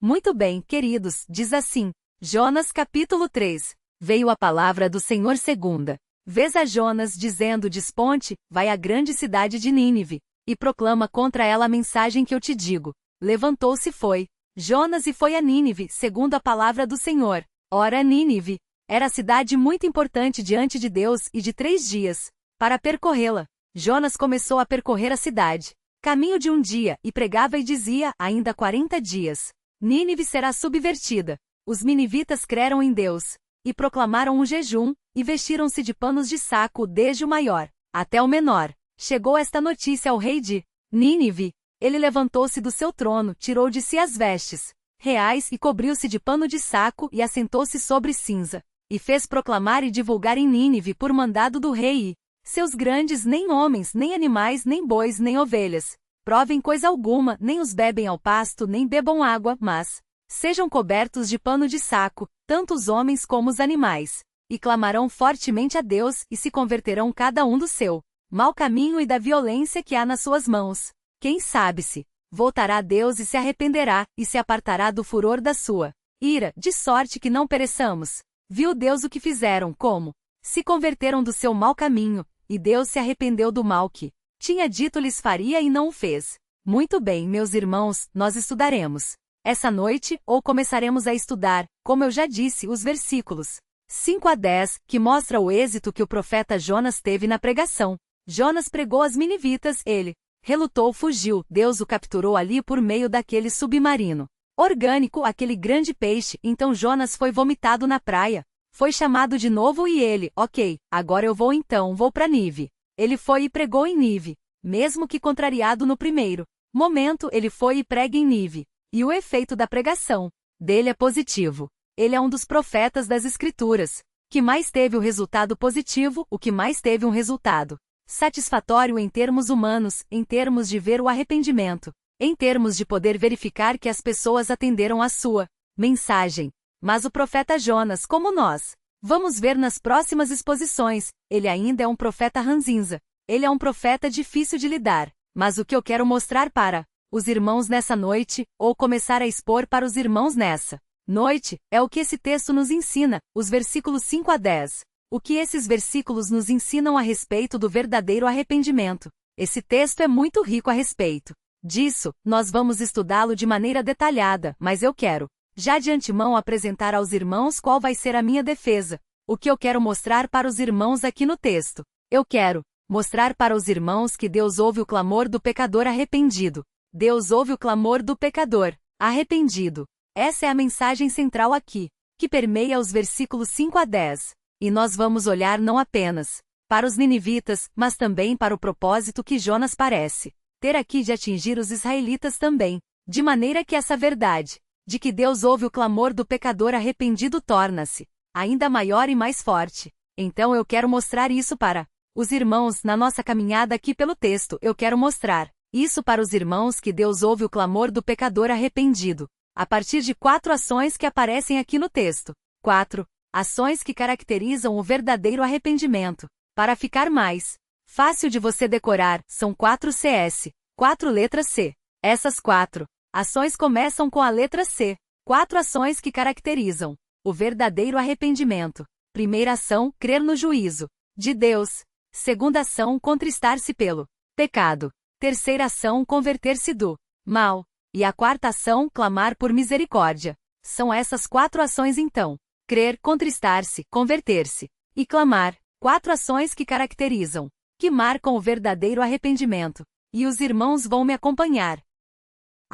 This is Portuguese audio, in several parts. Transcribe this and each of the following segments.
Muito bem, queridos, diz assim, Jonas capítulo 3. Veio a palavra do Senhor segunda vez a Jonas dizendo: Desponte, vai à grande cidade de Nínive, e proclama contra ela a mensagem que eu te digo. Levantou-se e foi Jonas e foi a Nínive, segundo a palavra do Senhor. Ora, Nínive era cidade muito importante diante de Deus e de 3 dias, para percorrê-la. Jonas começou a percorrer a cidade, caminho de um dia, e pregava e dizia: ainda 40 dias. Nínive será subvertida. Os ninivitas creram em Deus, e proclamaram um jejum, e vestiram-se de panos de saco desde o maior até o menor. Chegou esta notícia ao rei de Nínive. Ele levantou-se do seu trono, tirou de si as vestes reais e cobriu-se de pano de saco e assentou-se sobre cinza. E fez proclamar e divulgar em Nínive por mandado do rei e seus grandes: nem homens, nem animais, nem bois, nem ovelhas provem coisa alguma, nem os bebem ao pasto, nem bebam água, mas sejam cobertos de pano de saco, tanto os homens como os animais. E clamarão fortemente a Deus, e se converterão cada um do seu mau caminho e da violência que há nas suas mãos. Quem sabe se voltará a Deus e se arrependerá, e se apartará do furor da sua ira, de sorte que não pereçamos. Viu Deus o que fizeram, como se converteram do seu mau caminho, e Deus se arrependeu do mal que tinha dito lhes faria e não o fez. Muito bem, meus irmãos, nós estudaremos essa noite, ou começaremos a estudar, como eu já disse, os versículos 5 a 10, que mostra o êxito que o profeta Jonas teve na pregação. Jonas pregou às ninivitas, ele relutou, fugiu, Deus o capturou ali por meio daquele submarino orgânico, aquele grande peixe. Então Jonas foi vomitado na praia. Foi chamado de novo e ele: ok, agora eu vou para Nínive. Ele foi e pregou em Nínive, mesmo que contrariado no primeiro momento. Ele foi e prega em Nínive, e o efeito da pregação dele é positivo. Ele é um dos profetas das Escrituras que mais teve o resultado positivo, o que mais teve um resultado satisfatório em termos humanos, em termos de ver o arrependimento, em termos de poder verificar que as pessoas atenderam à sua mensagem. Mas o profeta Jonas, como nós vamos ver nas próximas exposições, ele ainda é um profeta ranzinza. Ele é um profeta difícil de lidar. Mas o que eu quero mostrar para os irmãos nessa noite, ou começar a expor para os irmãos nessa noite, é o que esse texto nos ensina, os versículos 5 a 10. O que esses versículos nos ensinam a respeito do verdadeiro arrependimento. Esse texto é muito rico a respeito disso. Nós vamos estudá-lo de maneira detalhada, mas eu quero já de antemão apresentar aos irmãos qual vai ser a minha defesa. O que eu quero mostrar para os irmãos aqui no texto. Eu quero mostrar para os irmãos que Deus ouve o clamor do pecador arrependido. Deus ouve o clamor do pecador arrependido. Essa é a mensagem central aqui, que permeia os versículos 5 a 10. E nós vamos olhar não apenas para os ninivitas, mas também para o propósito que Jonas parece ter aqui de atingir os israelitas também, de maneira que essa verdade de que Deus ouve o clamor do pecador arrependido torna-se ainda maior e mais forte. Então eu quero mostrar isso para os irmãos na nossa caminhada aqui pelo texto. Eu quero mostrar isso para os irmãos, que Deus ouve o clamor do pecador arrependido, a partir de 4 ações que aparecem aqui no texto. 4 ações que caracterizam o verdadeiro arrependimento. Para ficar mais fácil de você decorar, são 4 CS, 4 letras C. Essas 4 ações começam com a letra C. 4 ações que caracterizam o verdadeiro arrependimento. Primeira ação, crer no juízo de Deus. Segunda ação, contristar-se pelo pecado. Terceira ação, converter-se do mal. E a quarta ação, clamar por misericórdia. São essas 4 ações então. Crer, contristar-se, converter-se e clamar. 4 ações que caracterizam, que marcam o verdadeiro arrependimento. E os irmãos vão me acompanhar.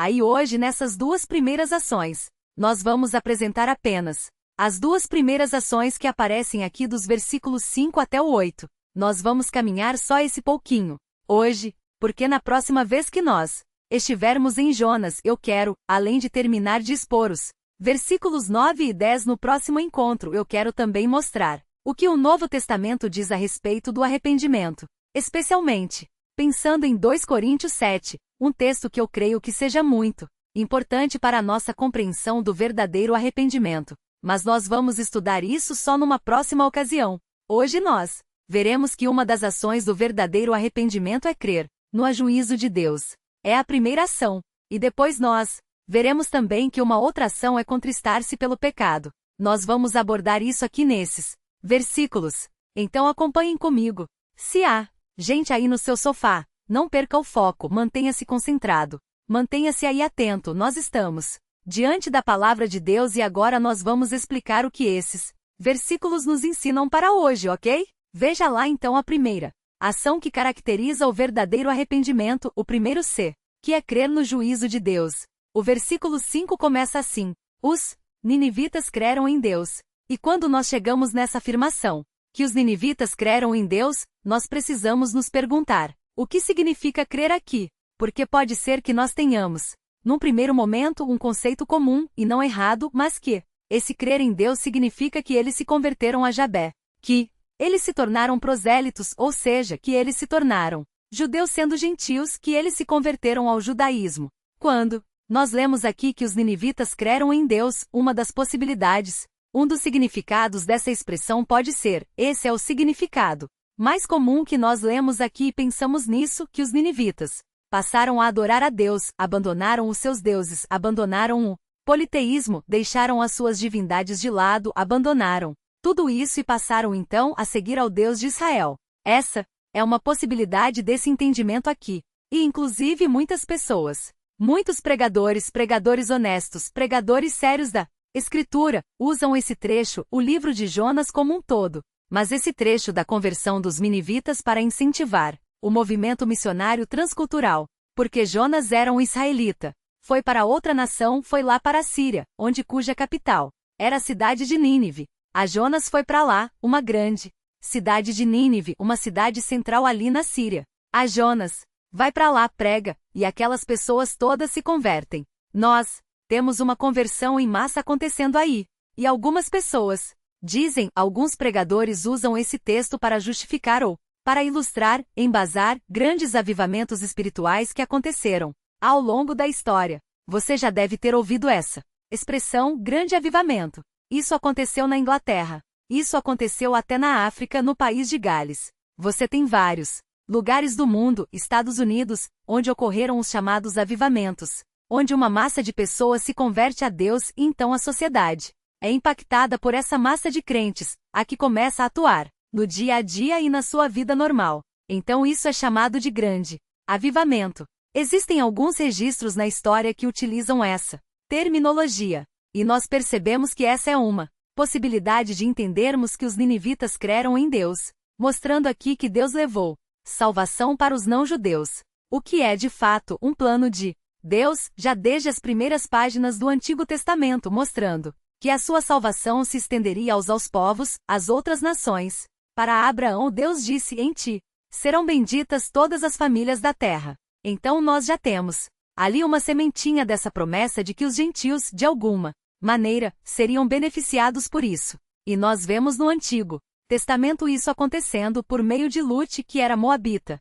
Aí hoje, nessas 2 primeiras ações, nós vamos apresentar apenas as 2 primeiras ações que aparecem aqui dos versículos 5 até o 8. Nós vamos caminhar só esse pouquinho hoje, porque na próxima vez que nós estivermos em Jonas, eu quero, além de terminar de expor os versículos 9 e 10 no próximo encontro, eu quero também mostrar o que o Novo Testamento diz a respeito do arrependimento, especialmente pensando em 2 Coríntios 7, um texto que eu creio que seja muito importante para a nossa compreensão do verdadeiro arrependimento. Mas nós vamos estudar isso só numa próxima ocasião. Hoje nós veremos que uma das ações do verdadeiro arrependimento é crer no ajuízo de Deus. É a primeira ação. E depois nós Veremos também que uma outra ação é contristar-se pelo pecado. Nós vamos abordar isso aqui nesses versículos. Então acompanhem comigo. Se há gente aí no seu sofá, não perca o foco, mantenha-se concentrado. Mantenha-se aí atento, nós estamos diante da palavra de Deus e agora nós vamos explicar o que esses versículos nos ensinam para hoje, ok? Veja lá então a primeira ação que caracteriza o verdadeiro arrependimento, o primeiro C, que é crer no juízo de Deus. O versículo 5 começa assim: os ninivitas creram em Deus. E quando nós chegamos nessa afirmação, que os ninivitas creram em Deus, nós precisamos nos perguntar: o que significa crer aqui? Porque pode ser que nós tenhamos, num primeiro momento, um conceito comum, e não errado, mas que esse crer em Deus significa que eles se converteram a Jahvé, que eles se tornaram prosélitos, ou seja, que eles se tornaram judeus sendo gentios, que eles se converteram ao judaísmo. Quando nós lemos aqui que os ninivitas creram em Deus, uma das possibilidades, um dos significados dessa expressão pode ser: esse é o significado mais comum que nós lemos aqui e pensamos nisso, que os ninivitas passaram a adorar a Deus, abandonaram os seus deuses, abandonaram o politeísmo, deixaram as suas divindades de lado, abandonaram tudo isso e passaram então a seguir ao Deus de Israel. Essa é uma possibilidade desse entendimento aqui. E inclusive muitas pessoas, muitos pregadores honestos, pregadores sérios da Escritura, usam esse trecho, o livro de Jonas como um todo. Mas esse trecho da conversão dos ninivitas para incentivar o movimento missionário transcultural, porque Jonas era um israelita, foi para outra nação, foi lá para a Síria, cuja capital era a cidade de Nínive. A Jonas foi para lá, uma grande cidade de Nínive, uma cidade central ali na Síria. A Jonas vai para lá, prega, e aquelas pessoas todas se convertem. Nós temos uma conversão em massa acontecendo aí. E algumas pessoas dizem, alguns pregadores usam esse texto para justificar ou para ilustrar, embasar, grandes avivamentos espirituais que aconteceram ao longo da história. Você já deve ter ouvido essa expressão, grande avivamento. Isso aconteceu na Inglaterra. Isso aconteceu até na África, no país de Gales. Você tem vários lugares do mundo, Estados Unidos, onde ocorreram os chamados avivamentos, onde uma massa de pessoas se converte a Deus e então a sociedade é impactada por essa massa de crentes, a que começa a atuar no dia a dia e na sua vida normal. Então isso é chamado de grande avivamento. Existem alguns registros na história que utilizam essa terminologia, e nós percebemos que essa é uma possibilidade de entendermos que os ninivitas creram em Deus, mostrando aqui que Deus levou salvação para os não-judeus, o que é de fato um plano de Deus, já desde as primeiras páginas do Antigo Testamento, mostrando que a sua salvação se estenderia aos povos, às outras nações. Para Abraão, Deus disse: em ti serão benditas todas as famílias da terra. Então nós já temos ali uma sementinha dessa promessa de que os gentios, de alguma maneira, seriam beneficiados por isso. E nós vemos no Antigo Testamento isso acontecendo por meio de Lute, que era moabita.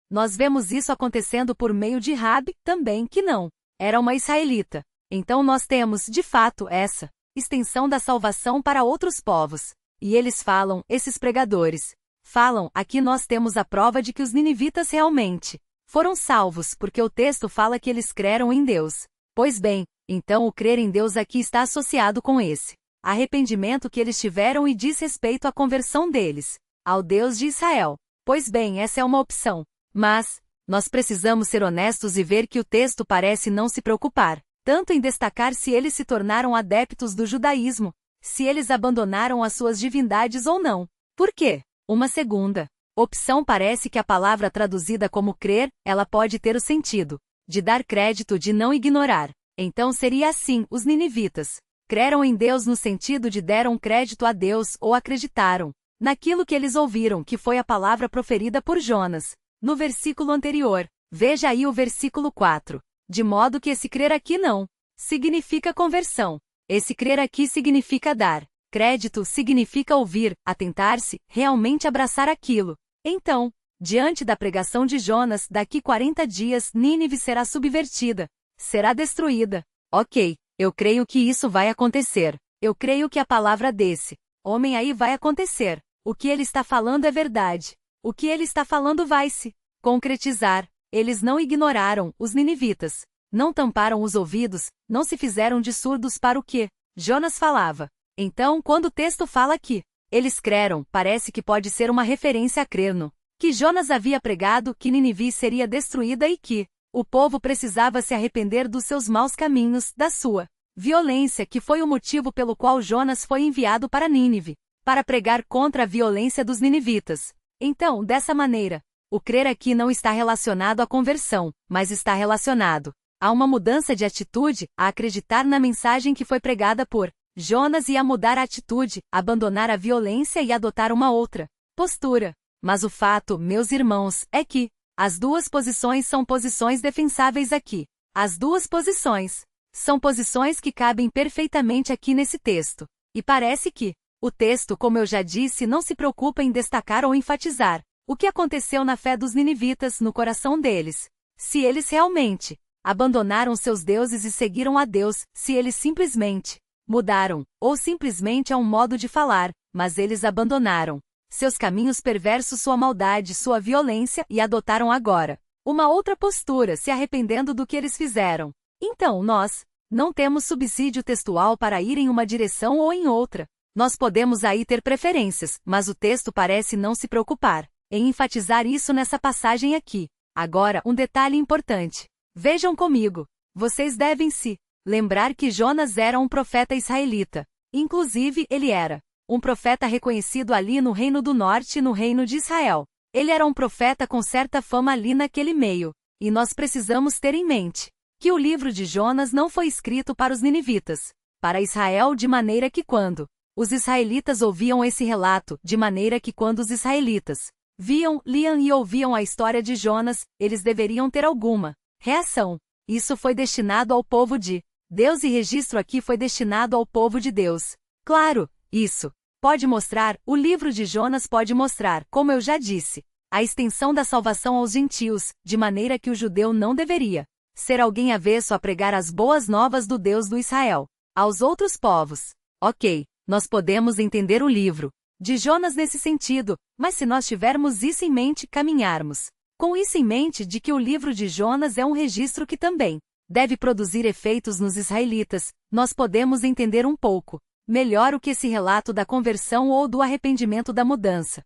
Nós vemos isso acontecendo por meio de Rabi, também, que não era uma israelita. Então nós temos, de fato, essa extensão da salvação para outros povos. E eles falam, esses pregadores falam, aqui nós temos a prova de que os ninivitas realmente foram salvos, porque o texto fala que eles creram em Deus. Pois bem, então o crer em Deus aqui está associado com esse arrependimento que eles tiveram e diz respeito à conversão deles ao Deus de Israel. Pois bem, essa é uma opção. Mas nós precisamos ser honestos e ver que o texto parece não se preocupar tanto em destacar se eles se tornaram adeptos do judaísmo, se eles abandonaram as suas divindades ou não. Por quê? Uma segunda opção parece que a palavra traduzida como crer, ela pode ter o sentido de dar crédito, de não ignorar. Então seria assim, os ninivitas creram em Deus no sentido de deram crédito a Deus ou acreditaram naquilo que eles ouviram, que foi a palavra proferida por Jonas no versículo anterior. Veja aí o versículo 4. De modo que esse crer aqui não significa conversão. Esse crer aqui significa dar crédito, significa ouvir, atentar-se, realmente abraçar aquilo. Então, diante da pregação de Jonas, daqui 40 dias, Nínive será subvertida, será destruída. Ok, eu creio que isso vai acontecer. Eu creio que a palavra desse homem aí vai acontecer. O que ele está falando é verdade. O que ele está falando vai se concretizar. Eles não ignoraram, os ninivitas não tamparam os ouvidos, não se fizeram de surdos para o que Jonas falava. Então, quando o texto fala que eles creram, parece que pode ser uma referência a crer no que Jonas havia pregado que Nínive seria destruída e que o povo precisava se arrepender dos seus maus caminhos, da sua violência, que foi o motivo pelo qual Jonas foi enviado para Nínive, para pregar contra a violência dos ninivitas. Então, dessa maneira, o crer aqui não está relacionado à conversão, mas está relacionado a uma mudança de atitude, a acreditar na mensagem que foi pregada por Jonas e a mudar a atitude, abandonar a violência e adotar uma outra postura. Mas o fato, meus irmãos, é que as duas posições são posições defensáveis aqui. As duas posições são posições que cabem perfeitamente aqui nesse texto. E parece que o texto, como eu já disse, não se preocupa em destacar ou enfatizar o que aconteceu na fé dos ninivitas no coração deles. Se eles realmente abandonaram seus deuses e seguiram a Deus, se eles simplesmente mudaram, ou simplesmente é um modo de falar, mas eles abandonaram seus caminhos perversos, sua maldade, sua violência e adotaram agora uma outra postura, se arrependendo do que eles fizeram. Então nós não temos subsídio textual para ir em uma direção ou em outra. Nós podemos aí ter preferências, mas o texto parece não se preocupar em enfatizar isso nessa passagem aqui. Agora, um detalhe importante. Vejam comigo. Vocês devem se lembrar que Jonas era um profeta israelita. Inclusive, ele era um profeta reconhecido ali no Reino do Norte e no Reino de Israel. Ele era um profeta com certa fama ali naquele meio. E nós precisamos ter em mente que o livro de Jonas não foi escrito para os ninivitas, para Israel, de maneira que quando os israelitas ouviam esse relato, de maneira que quando os israelitas viam, liam e ouviam a história de Jonas, eles deveriam ter alguma reação. Isso foi destinado ao povo de Deus e registro aqui foi destinado ao povo de Deus. Claro, isso pode mostrar, o livro de Jonas pode mostrar, como eu já disse, a extensão da salvação aos gentios, de maneira que o judeu não deveria ser alguém avesso a pregar as boas novas do Deus do Israel aos outros povos. Ok, nós podemos entender o livro de Jonas nesse sentido, mas se nós tivermos isso em mente, caminharmos com isso em mente de que o livro de Jonas é um registro que também deve produzir efeitos nos israelitas, nós podemos entender um pouco melhor o que esse relato da conversão ou do arrependimento da mudança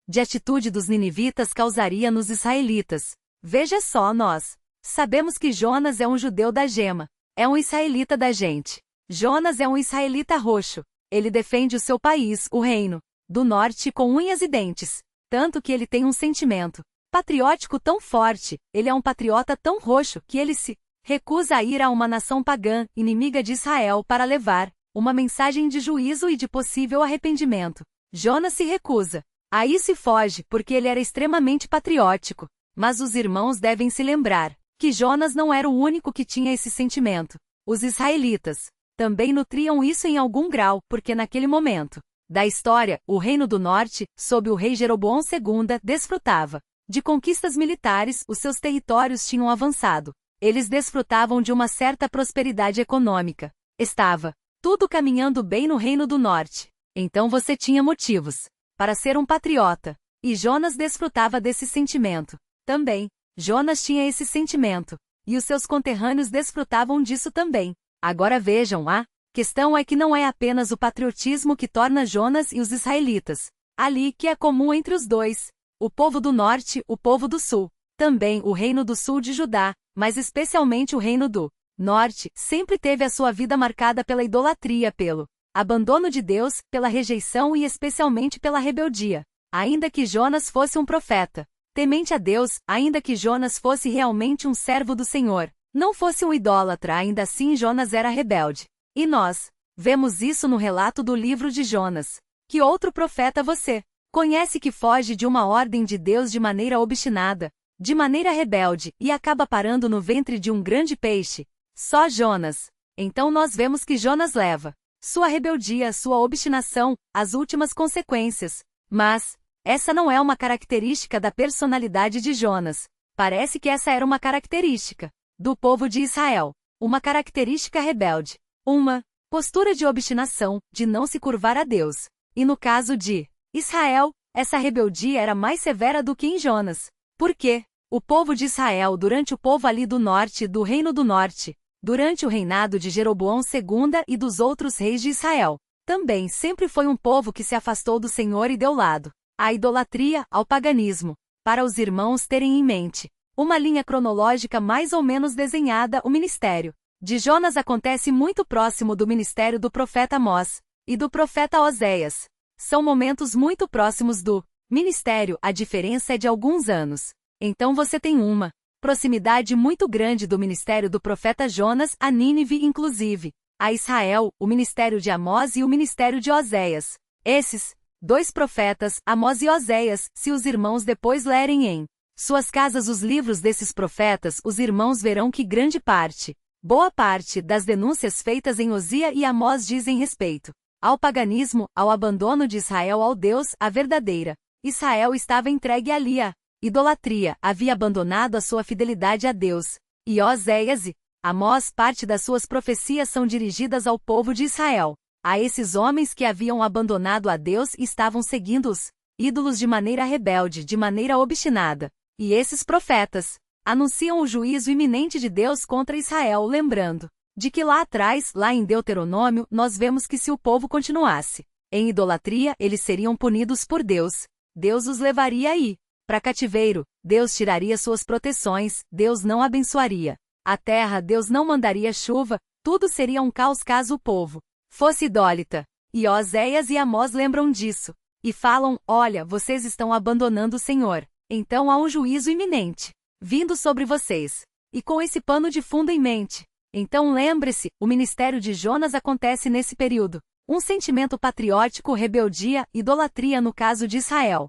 de atitude dos ninivitas causaria nos israelitas. Veja só, nós sabemos que Jonas é um judeu da gema, é um israelita da gente. Jonas é um israelita roxo. Ele defende o seu país, o Reino do Norte, com unhas e dentes. Tanto que ele tem um sentimento patriótico tão forte, ele é um patriota tão roxo que ele se recusa a ir a uma nação pagã, inimiga de Israel, para levar uma mensagem de juízo e de possível arrependimento. Jonas se recusa a isso e foge, porque ele era extremamente patriótico. Mas os irmãos devem se lembrar que Jonas não era o único que tinha esse sentimento. Os israelitas também nutriam isso em algum grau, porque naquele momento da história, o Reino do Norte, sob o rei Jeroboão II, desfrutava de conquistas militares, os seus territórios tinham avançado. Eles desfrutavam de uma certa prosperidade econômica. Estava tudo caminhando bem no Reino do Norte. Então você tinha motivos para ser um patriota. E Jonas desfrutava desse sentimento. Também, Jonas tinha esse sentimento. E os seus conterrâneos desfrutavam disso também. Agora vejam, a questão é que não é apenas o patriotismo que torna Jonas e os israelitas ali que é comum entre os dois. O povo do norte, o povo do sul. Também o reino do sul de Judá, mas especialmente o reino do norte, sempre teve a sua vida marcada pela idolatria, pelo abandono de Deus, pela rejeição e especialmente pela rebeldia. Ainda que Jonas fosse um profeta temente a Deus, ainda que Jonas fosse realmente um servo do Senhor, não fosse um idólatra, ainda assim Jonas era rebelde. E nós vemos isso no relato do livro de Jonas. Que outro profeta você conhece que foge de uma ordem de Deus de maneira obstinada, de maneira rebelde, e acaba parando no ventre de um grande peixe? Só Jonas. Então nós vemos que Jonas leva sua rebeldia, sua obstinação, às últimas consequências. Mas essa não é uma característica da personalidade de Jonas. Parece que essa era uma característica do povo de Israel. Uma característica rebelde. Uma postura de obstinação, de não se curvar a Deus. E no caso de Israel, essa rebeldia era mais severa do que em Jonas. Por quê? O povo de Israel durante o povo ali do norte do reino do norte, durante o reinado de Jeroboão II e dos outros reis de Israel. Também sempre foi um povo que se afastou do Senhor e deu lado à idolatria, ao paganismo. Para os irmãos terem em mente uma linha cronológica mais ou menos desenhada, o ministério de Jonas acontece muito próximo do ministério do profeta Amós e do profeta Oséias. São momentos muito próximos do ministério, a diferença é de alguns anos. Então você tem uma proximidade muito grande do ministério do profeta Jonas a Nínive, inclusive a Israel, o ministério de Amós e o ministério de Oséias. Esses dois profetas, Amós e Oséias, se os irmãos depois lerem em suas casas os livros desses profetas, os irmãos verão que grande parte, boa parte, das denúncias feitas em Osia e Amós dizem respeito ao paganismo, ao abandono de Israel ao Deus, a verdadeira Israel estava entregue ali à idolatria, havia abandonado a sua fidelidade a Deus. E Oséias e Amós, parte das suas profecias são dirigidas ao povo de Israel, a esses homens que haviam abandonado a Deus e estavam seguindo os ídolos de maneira rebelde, de maneira obstinada. E esses profetas anunciam o juízo iminente de Deus contra Israel, lembrando de que lá atrás, lá em Deuteronômio, nós vemos que se o povo continuasse em idolatria, eles seriam punidos por Deus. Deus os levaria aí para cativeiro, Deus tiraria suas proteções, Deus não abençoaria a terra, Deus não mandaria chuva, tudo seria um caos caso o povo fosse idólatra. E Oséias e Amós lembram disso e falam: olha, vocês estão abandonando o Senhor. Então há um juízo iminente vindo sobre vocês. E com esse pano de fundo em mente, então lembre-se, o ministério de Jonas acontece nesse período. Um sentimento patriótico, rebeldia, idolatria no caso de Israel.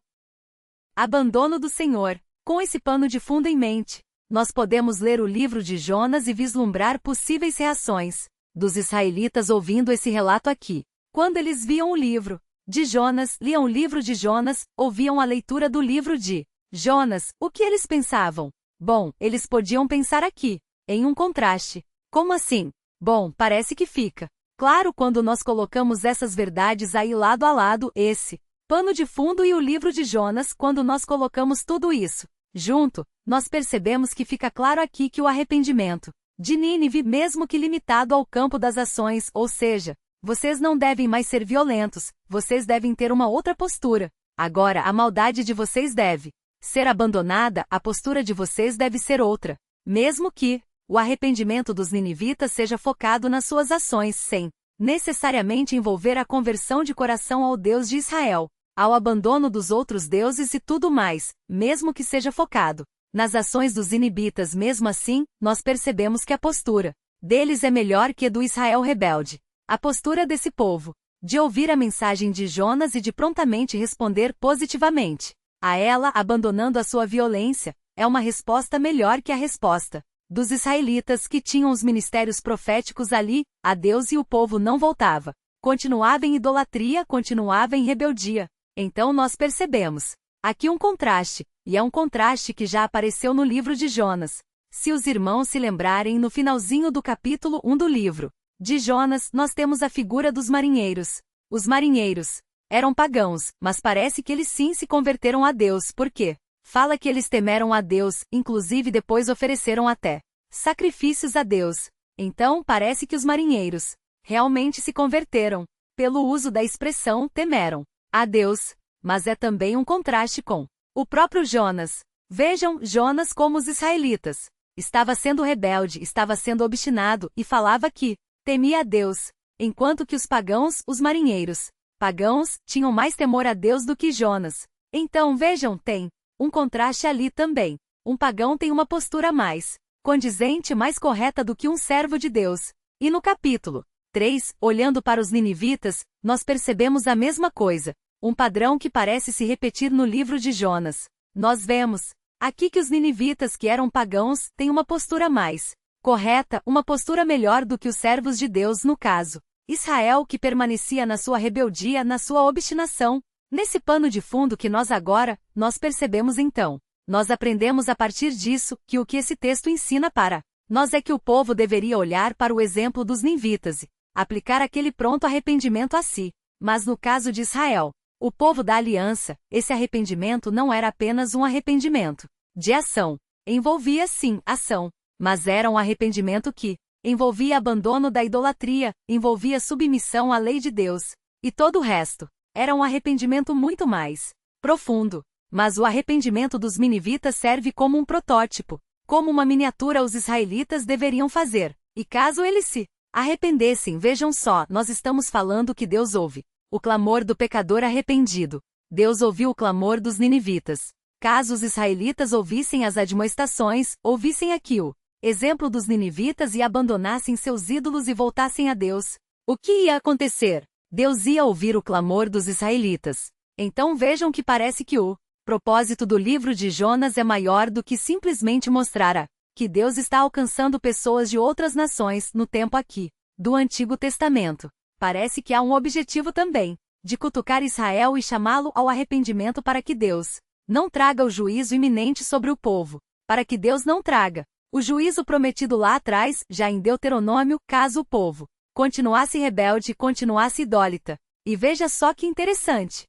Abandono do Senhor. Com esse pano de fundo em mente, nós podemos ler o livro de Jonas e vislumbrar possíveis reações dos israelitas ouvindo esse relato aqui. Quando eles viam o livro de Jonas, liam o livro de Jonas, ouviam a leitura do livro de Jonas, o que eles pensavam? Bom, eles podiam pensar aqui em um contraste. Como assim? Bom, parece que fica claro quando nós colocamos essas verdades aí lado a lado, esse pano de fundo e o livro de Jonas, quando nós colocamos tudo isso junto, nós percebemos que fica claro aqui que o arrependimento de Nínive, mesmo que limitado ao campo das ações, ou seja, vocês não devem mais ser violentos, vocês devem ter uma outra postura. Agora, a maldade de vocês deve ser abandonada, a postura de vocês deve ser outra. Mesmo que o arrependimento dos ninivitas seja focado nas suas ações, sem necessariamente envolver a conversão de coração ao Deus de Israel, ao abandono dos outros deuses e tudo mais, mesmo que seja focado nas ações dos ninivitas, mesmo assim, nós percebemos que a postura deles é melhor que a do Israel rebelde. A postura desse povo, de ouvir a mensagem de Jonas e de prontamente responder positivamente a ela, abandonando a sua violência, é uma resposta melhor que a resposta dos israelitas que tinham os ministérios proféticos ali, a Deus, e o povo não voltava. Continuava em idolatria, continuava em rebeldia. Então nós percebemos aqui um contraste, e é um contraste que já apareceu no livro de Jonas. Se os irmãos se lembrarem, no finalzinho do capítulo 1 do livro de Jonas, nós temos a figura dos marinheiros. Os marinheiros eram pagãos, mas parece que eles sim se converteram a Deus, porque fala que eles temeram a Deus, inclusive depois ofereceram até sacrifícios a Deus. Então parece que os marinheiros realmente se converteram, pelo uso da expressão temeram a Deus, mas é também um contraste com o próprio Jonas. Vejam, Jonas, como os israelitas, estava sendo rebelde, estava sendo obstinado, e falava que temia a Deus, enquanto que os pagãos, os marinheiros pagãos, tinham mais temor a Deus do que Jonas. Então vejam, tem um contraste ali também. Um pagão tem uma postura mais condizente, mais correta do que um servo de Deus. E no capítulo 3, olhando para os ninivitas, nós percebemos a mesma coisa, um padrão que parece se repetir no livro de Jonas. Nós vemos aqui que os ninivitas, que eram pagãos, têm uma postura mais correta, uma postura melhor do que os servos de Deus, no caso Israel, que permanecia na sua rebeldia, na sua obstinação. Nesse pano de fundo que nós percebemos então. Nós aprendemos a partir disso, que o que esse texto ensina para nós é que o povo deveria olhar para o exemplo dos ninivitas e aplicar aquele pronto arrependimento a si. Mas no caso de Israel, o povo da aliança, esse arrependimento não era apenas um arrependimento de ação, envolvia sim ação, mas era um arrependimento que envolvia abandono da idolatria, envolvia submissão à lei de Deus, e todo o resto era um arrependimento muito mais profundo. Mas o arrependimento dos ninivitas serve como um protótipo, como uma miniatura os israelitas deveriam fazer, e caso eles se arrependessem, vejam só, nós estamos falando que Deus ouve o clamor do pecador arrependido. Deus ouviu o clamor dos ninivitas. Caso os israelitas ouvissem as admoestações, ouvissem aqui o exemplo dos ninivitas e abandonassem seus ídolos e voltassem a Deus, o que ia acontecer? Deus ia ouvir o clamor dos israelitas. Então vejam que parece que o propósito do livro de Jonas é maior do que simplesmente mostrar que Deus está alcançando pessoas de outras nações no tempo aqui do Antigo Testamento. Parece que há um objetivo também, de cutucar Israel e chamá-lo ao arrependimento para que Deus não traga o juízo iminente sobre o povo, para que Deus não traga o juízo prometido lá atrás, já em Deuteronômio, caso o povo continuasse rebelde e continuasse idólatra. E veja só que interessante.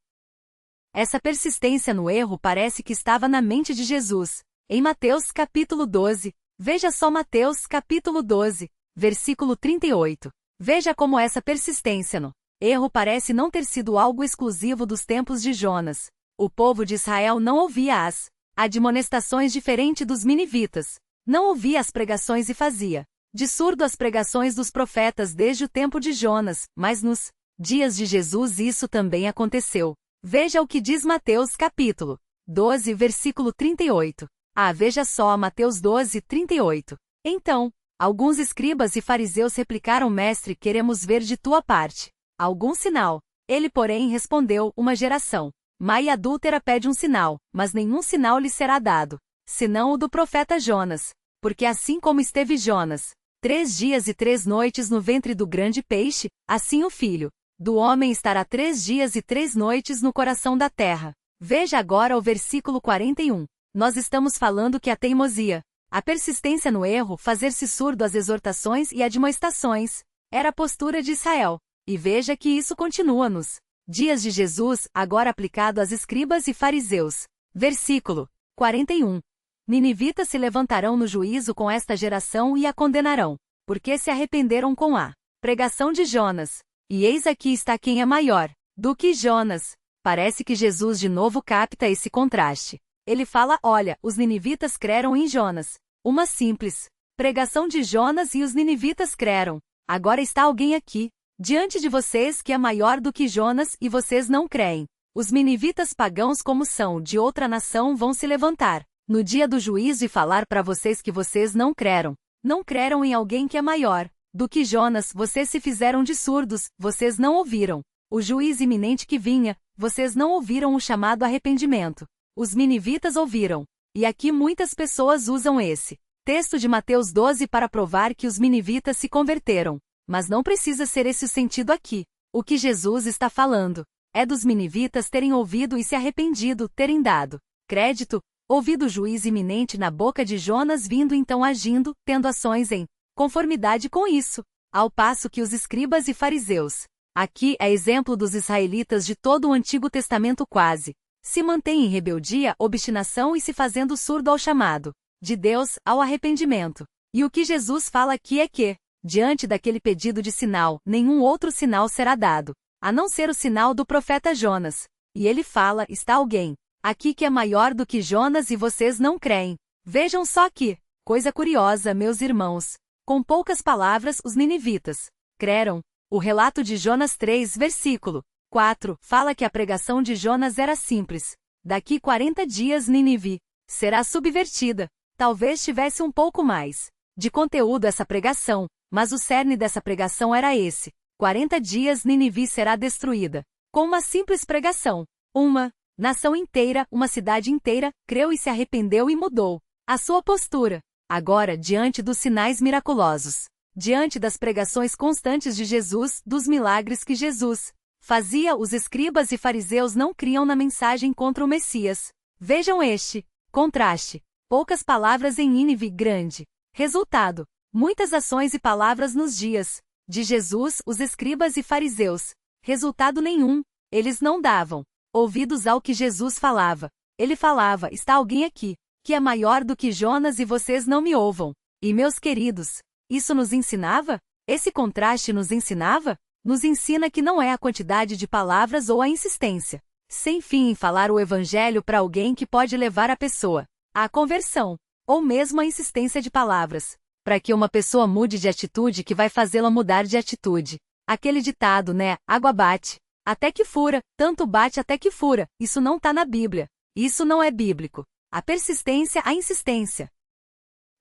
Essa persistência no erro parece que estava na mente de Jesus. Em Mateus capítulo 12, veja só Mateus capítulo 12, versículo 38. Veja como essa persistência no erro parece não ter sido algo exclusivo dos tempos de Jonas. O povo de Israel não ouvia as admoestações diferente dos ninivitas. Não ouvia as pregações e fazia de surdo as pregações dos profetas desde o tempo de Jonas, mas nos dias de Jesus isso também aconteceu. Veja o que diz Mateus capítulo 12, versículo 38. Veja só Mateus 12, 38. Então, alguns escribas e fariseus replicaram: Mestre, queremos ver de tua parte algum sinal. Ele, porém, respondeu: Uma geração má e adúltera pede um sinal, mas nenhum sinal lhe será dado, senão o do profeta Jonas. Porque assim como esteve Jonas 3 dias e 3 noites no ventre do grande peixe, assim o Filho do Homem estará 3 dias e 3 noites no coração da terra. Veja agora o versículo 41. Nós estamos falando que a teimosia, a persistência no erro, fazer-se surdo às exortações e admoestações, era a postura de Israel. E veja que isso continua nos dias de Jesus, agora aplicado às escribas e fariseus. Versículo 41. Ninivitas se levantarão no juízo com esta geração e a condenarão, porque se arrependeram com a pregação de Jonas. E eis aqui está quem é maior do que Jonas. Parece que Jesus de novo capta esse contraste. Ele fala: olha, os ninivitas creram em Jonas. Uma simples pregação de Jonas e os ninivitas creram. Agora está alguém aqui, diante de vocês, que é maior do que Jonas e vocês não creem. Os ninivitas pagãos, como são de outra nação, vão se levantar no dia do juízo e falar para vocês que vocês não creram. Não creram em alguém que é maior do que Jonas, vocês se fizeram de surdos, vocês não ouviram o juiz iminente que vinha, vocês não ouviram o chamado arrependimento. Os ninivitas ouviram. E aqui muitas pessoas usam esse texto de Mateus 12 para provar que os ninivitas se converteram. Mas não precisa ser esse o sentido aqui. O que Jesus está falando é dos ninivitas terem ouvido e se arrependido, terem dado crédito, ouvido o juiz iminente na boca de Jonas, vindo então agindo, tendo ações em conformidade com isso. Ao passo que os escribas e fariseus, aqui é exemplo dos israelitas de todo o Antigo Testamento quase, se mantêm em rebeldia, obstinação e se fazendo surdo ao chamado de Deus, ao arrependimento. E o que Jesus fala aqui é que, diante daquele pedido de sinal, nenhum outro sinal será dado, a não ser o sinal do profeta Jonas. E ele fala: está alguém aqui que é maior do que Jonas e vocês não creem. Vejam só que coisa curiosa, meus irmãos. Com poucas palavras, os ninivitas creram. O relato de Jonas 3, versículo 4, fala que a pregação de Jonas era simples. Daqui 40 dias Nínive será subvertida. Talvez tivesse um pouco mais de conteúdo essa pregação, mas o cerne dessa pregação era esse: 40 dias Nínive será destruída. Com uma simples pregação, uma nação inteira, uma cidade inteira, creu e se arrependeu e mudou a sua postura. Agora, diante dos sinais miraculosos, diante das pregações constantes de Jesus, dos milagres que Jesus fazia, os escribas e fariseus não criam na mensagem contra o Messias. Vejam este contraste. Poucas palavras em Nínive, grande resultado. Muitas ações e palavras nos dias de Jesus, os escribas e fariseus. Resultado nenhum. Eles não davam ouvidos ao que Jesus falava. Ele falava: está alguém aqui que é maior do que Jonas e vocês não me ouvam. E meus queridos, isso nos ensinava? Esse contraste nos ensinava? Nos ensina que não é a quantidade de palavras ou a insistência sem fim em falar o evangelho para alguém que pode levar a pessoa à conversão, ou mesmo a insistência de palavras para que uma pessoa mude de atitude que vai fazê-la mudar de atitude. Aquele ditado, né? Água bate até que fura, tanto bate até que fura. Isso não está na Bíblia. Isso não é bíblico. A persistência, a insistência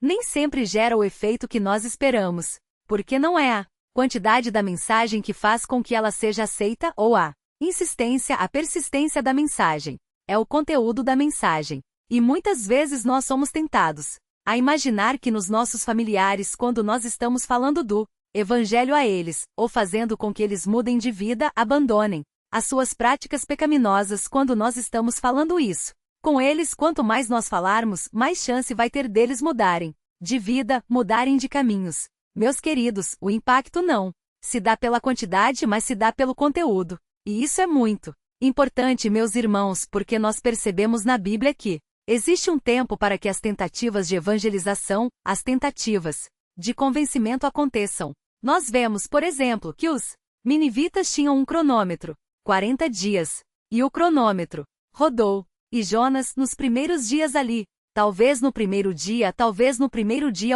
nem sempre gera o efeito que nós esperamos, porque não é a quantidade da mensagem que faz com que ela seja aceita ou a insistência, a persistência da mensagem. É o conteúdo da mensagem. E muitas vezes nós somos tentados a imaginar que nos nossos familiares, quando nós estamos falando do evangelho a eles, ou fazendo com que eles mudem de vida, abandonem as suas práticas pecaminosas, quando nós estamos falando isso com eles, quanto mais nós falarmos, mais chance vai ter deles mudarem de vida, mudarem de caminhos. Meus queridos, o impacto não se dá pela quantidade, mas se dá pelo conteúdo. E isso é muito importante, meus irmãos, porque nós percebemos na Bíblia que existe um tempo para que as tentativas de evangelização, as tentativas de convencimento aconteçam. Nós vemos, por exemplo, que os ninivitas tinham um cronômetro, 40 dias, e o cronômetro rodou. E Jonas, nos primeiros dias ali, talvez no primeiro dia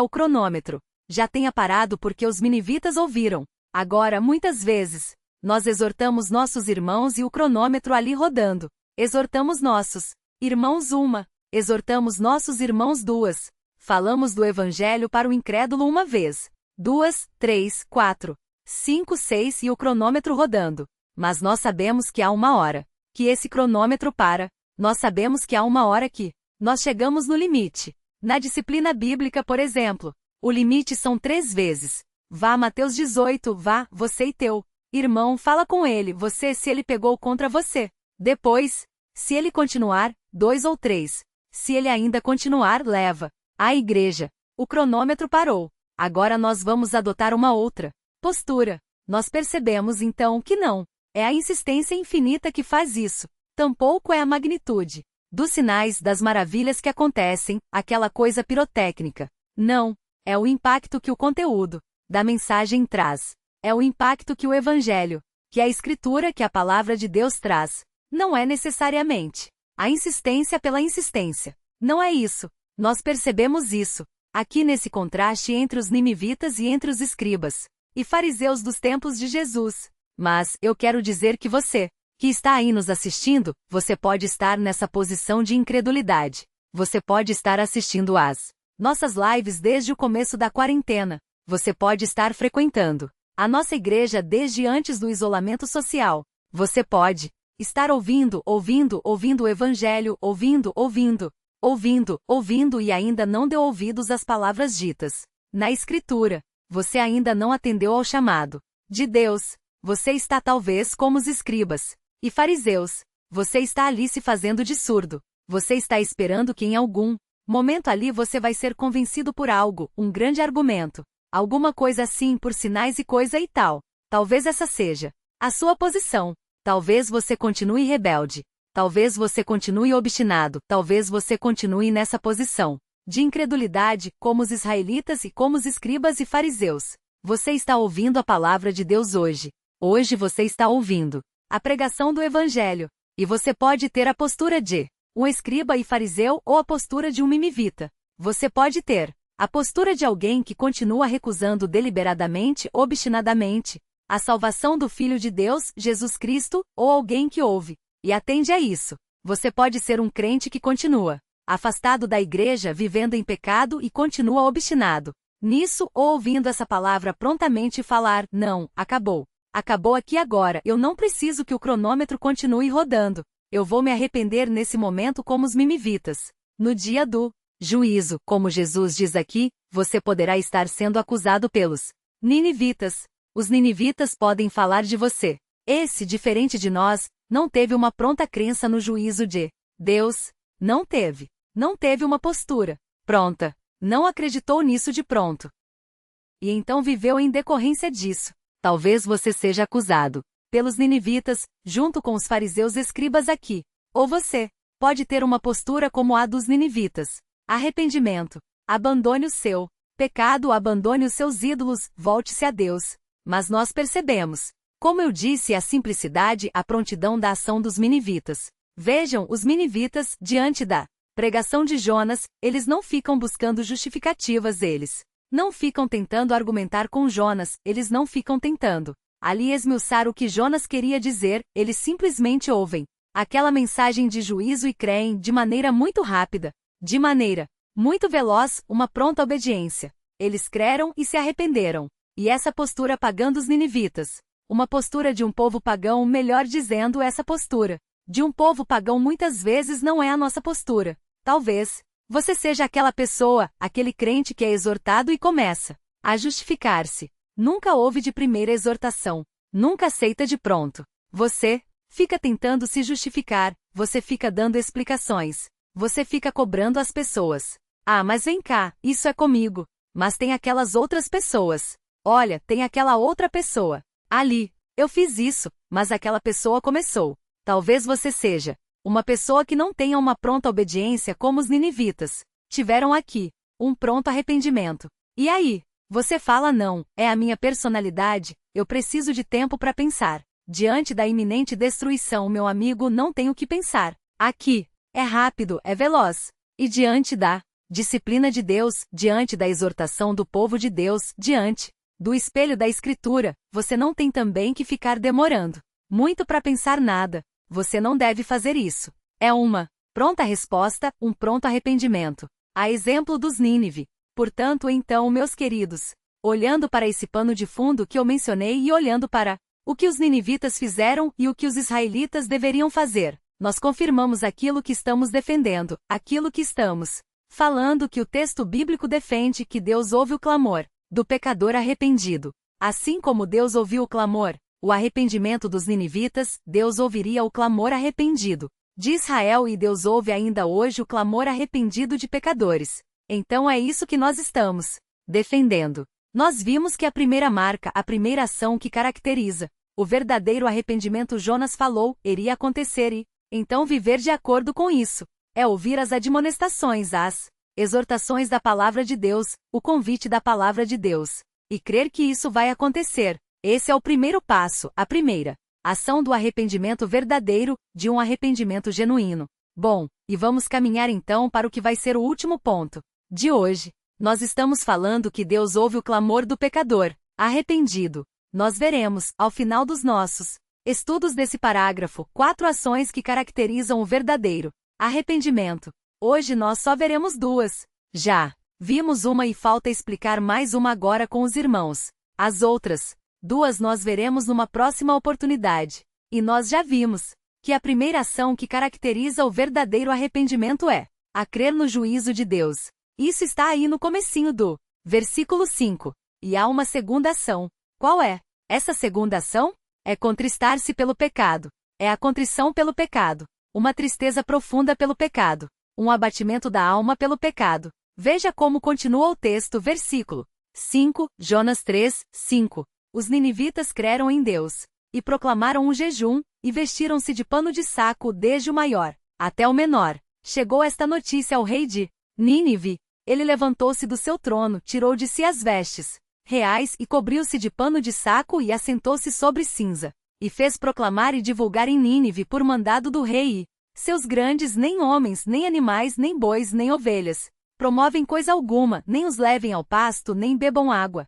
o cronômetro já tenha parado porque os ninivitas ouviram. Agora, muitas vezes, nós exortamos nossos irmãos e o cronômetro ali rodando. Exortamos nossos irmãos uma, exortamos nossos irmãos duas. Falamos do evangelho para o incrédulo uma vez, 2, 3, 4, 5, 6 e o cronômetro rodando. Mas nós sabemos que há uma hora que esse cronômetro para. Nós sabemos que há uma hora que nós chegamos no limite. Na disciplina bíblica, por exemplo, o limite são 3 vezes. Vá, Mateus 18, vá, você e teu irmão, fala com ele, você, se ele pegou contra você. Depois, se ele continuar, 2 ou 3. Se ele ainda continuar, leva à igreja. O cronômetro parou. Agora nós vamos adotar uma outra postura. Nós percebemos então que não é a insistência infinita que faz isso. Tampouco é a magnitude dos sinais, das maravilhas que acontecem, aquela coisa pirotécnica. Não, é o impacto que o conteúdo da mensagem traz. É o impacto que o evangelho, que a escritura, que a palavra de Deus traz. Não é necessariamente a insistência pela insistência. Não é isso. Nós percebemos isso aqui nesse contraste entre os ninivitas e entre os escribas e fariseus dos tempos de Jesus. Mas eu quero dizer que você que está aí nos assistindo, você pode estar nessa posição de incredulidade. Você pode estar assistindo às nossas lives desde o começo da quarentena. Você pode estar frequentando a nossa igreja desde antes do isolamento social. Você pode estar ouvindo o evangelho, ouvindo e ainda não deu ouvidos às palavras ditas na escritura. Você ainda não atendeu ao chamado de Deus. Você está talvez como os escribas e fariseus. Você está ali se fazendo de surdo. Você está esperando que em algum momento ali você vai ser convencido por algo, um grande argumento, alguma coisa assim, por sinais e coisa e tal. Talvez essa seja a sua posição. Talvez você continue rebelde. Talvez você continue obstinado. Talvez você continue nessa posição de incredulidade, como os israelitas e como os escribas e fariseus. Você está ouvindo a palavra de Deus hoje. Hoje você está ouvindo a pregação do evangelho. E você pode ter a postura de um escriba e fariseu ou a postura de um ninivita. Você pode ter a postura de alguém que continua recusando deliberadamente, obstinadamente, a salvação do Filho de Deus, Jesus Cristo, ou alguém que ouve e atende a isso. Você pode ser um crente que continua afastado da igreja, vivendo em pecado e continua obstinado nisso, ou ouvindo essa palavra prontamente falar, não, acabou. Acabou aqui agora, eu não preciso que o cronômetro continue rodando. Eu vou me arrepender nesse momento como os ninivitas. No dia do juízo, como Jesus diz aqui, você poderá estar sendo acusado pelos ninivitas. Os ninivitas podem falar de você. Esse, diferente de nós, não teve uma pronta crença no juízo de Deus. Não teve. Não teve uma postura pronta. Não acreditou nisso de pronto. E então viveu em decorrência disso. Talvez você seja acusado pelos ninivitas, junto com os fariseus escribas aqui. Ou você pode ter uma postura como a dos ninivitas. Arrependimento. Abandone o seu pecado, abandone os seus ídolos, volte-se a Deus. Mas nós percebemos, como eu disse, a simplicidade, a prontidão da ação dos ninivitas. Vejam, os ninivitas, diante da pregação de Jonas, eles não ficam buscando justificativas, eles não ficam tentando argumentar com Jonas, eles não ficam tentando ali esmiuçar o que Jonas queria dizer, eles simplesmente ouvem aquela mensagem de juízo e creem de maneira muito rápida, de maneira muito veloz, uma pronta obediência. Eles creram e se arrependeram. E essa postura pagã dos ninivitas, uma postura de um povo pagão, melhor dizendo, essa postura de um povo pagão muitas vezes não é a nossa postura. Talvez você seja aquela pessoa, aquele crente que é exortado e começa a justificar-se. Nunca ouve de primeira exortação, nunca aceita de pronto. Você fica tentando se justificar, você fica dando explicações, você fica cobrando as pessoas. Ah, mas vem cá, isso é comigo. Mas tem aquelas outras pessoas. Olha, tem aquela outra pessoa. Ali, eu fiz isso, mas aquela pessoa começou. Talvez você seja uma pessoa que não tenha uma pronta obediência como os ninivitas tiveram aqui, um pronto arrependimento. E aí? Você fala não, é a minha personalidade, eu preciso de tempo para pensar. Diante da iminente destruição, meu amigo, não tenho o que pensar. Aqui, é rápido, é veloz. E diante da disciplina de Deus, diante da exortação do povo de Deus, diante do espelho da Escritura, você não tem também que ficar demorando muito para pensar nada. Você não deve fazer isso. É uma pronta resposta, um pronto arrependimento. A exemplo dos Nínive. Portanto, então, meus queridos, olhando para esse pano de fundo que eu mencionei e olhando para o que os ninivitas fizeram e o que os israelitas deveriam fazer, nós confirmamos aquilo que estamos defendendo, aquilo que estamos falando, que o texto bíblico defende, que Deus ouve o clamor do pecador arrependido. Assim como Deus ouviu o clamor, o arrependimento dos ninivitas, Deus ouviria o clamor arrependido de Israel e Deus ouve ainda hoje o clamor arrependido de pecadores. Então é isso que nós estamos defendendo. Nós vimos que a primeira marca, a primeira ação que caracteriza o verdadeiro arrependimento, Jonas falou, iria acontecer e, então, viver de acordo com isso. É ouvir as admoestações, as exortações da palavra de Deus, o convite da palavra de Deus, e crer que isso vai acontecer. Esse é o primeiro passo, a primeira ação do arrependimento verdadeiro, de um arrependimento genuíno. Bom, e vamos caminhar então para o que vai ser o último ponto de hoje. Nós estamos falando que Deus ouve o clamor do pecador arrependido. Nós veremos, ao final dos nossos estudos desse parágrafo, 4 ações que caracterizam o verdadeiro arrependimento. Hoje nós só veremos 2. Já vimos uma e falta explicar mais uma agora com os irmãos. As outras 2 nós veremos numa próxima oportunidade. E nós já vimos que a primeira ação que caracteriza o verdadeiro arrependimento é a crer no juízo de Deus. Isso está aí no comecinho do versículo 5. E há uma segunda ação. Qual é? Essa segunda ação é contristar-se pelo pecado. É a contrição pelo pecado. Uma tristeza profunda pelo pecado. Um abatimento da alma pelo pecado. Veja como continua o texto, versículo 5, Jonas 3, 5. Os ninivitas creram em Deus e proclamaram um jejum, e vestiram-se de pano de saco desde o maior até o menor. Chegou esta notícia ao rei de Nínive. Ele levantou-se do seu trono, tirou de si as vestes reais e cobriu-se de pano de saco e assentou-se sobre cinza. E fez proclamar e divulgar em Nínive por mandado do rei e seus grandes, nem homens, nem animais, nem bois, nem ovelhas promovem coisa alguma, nem os levem ao pasto, nem bebam água.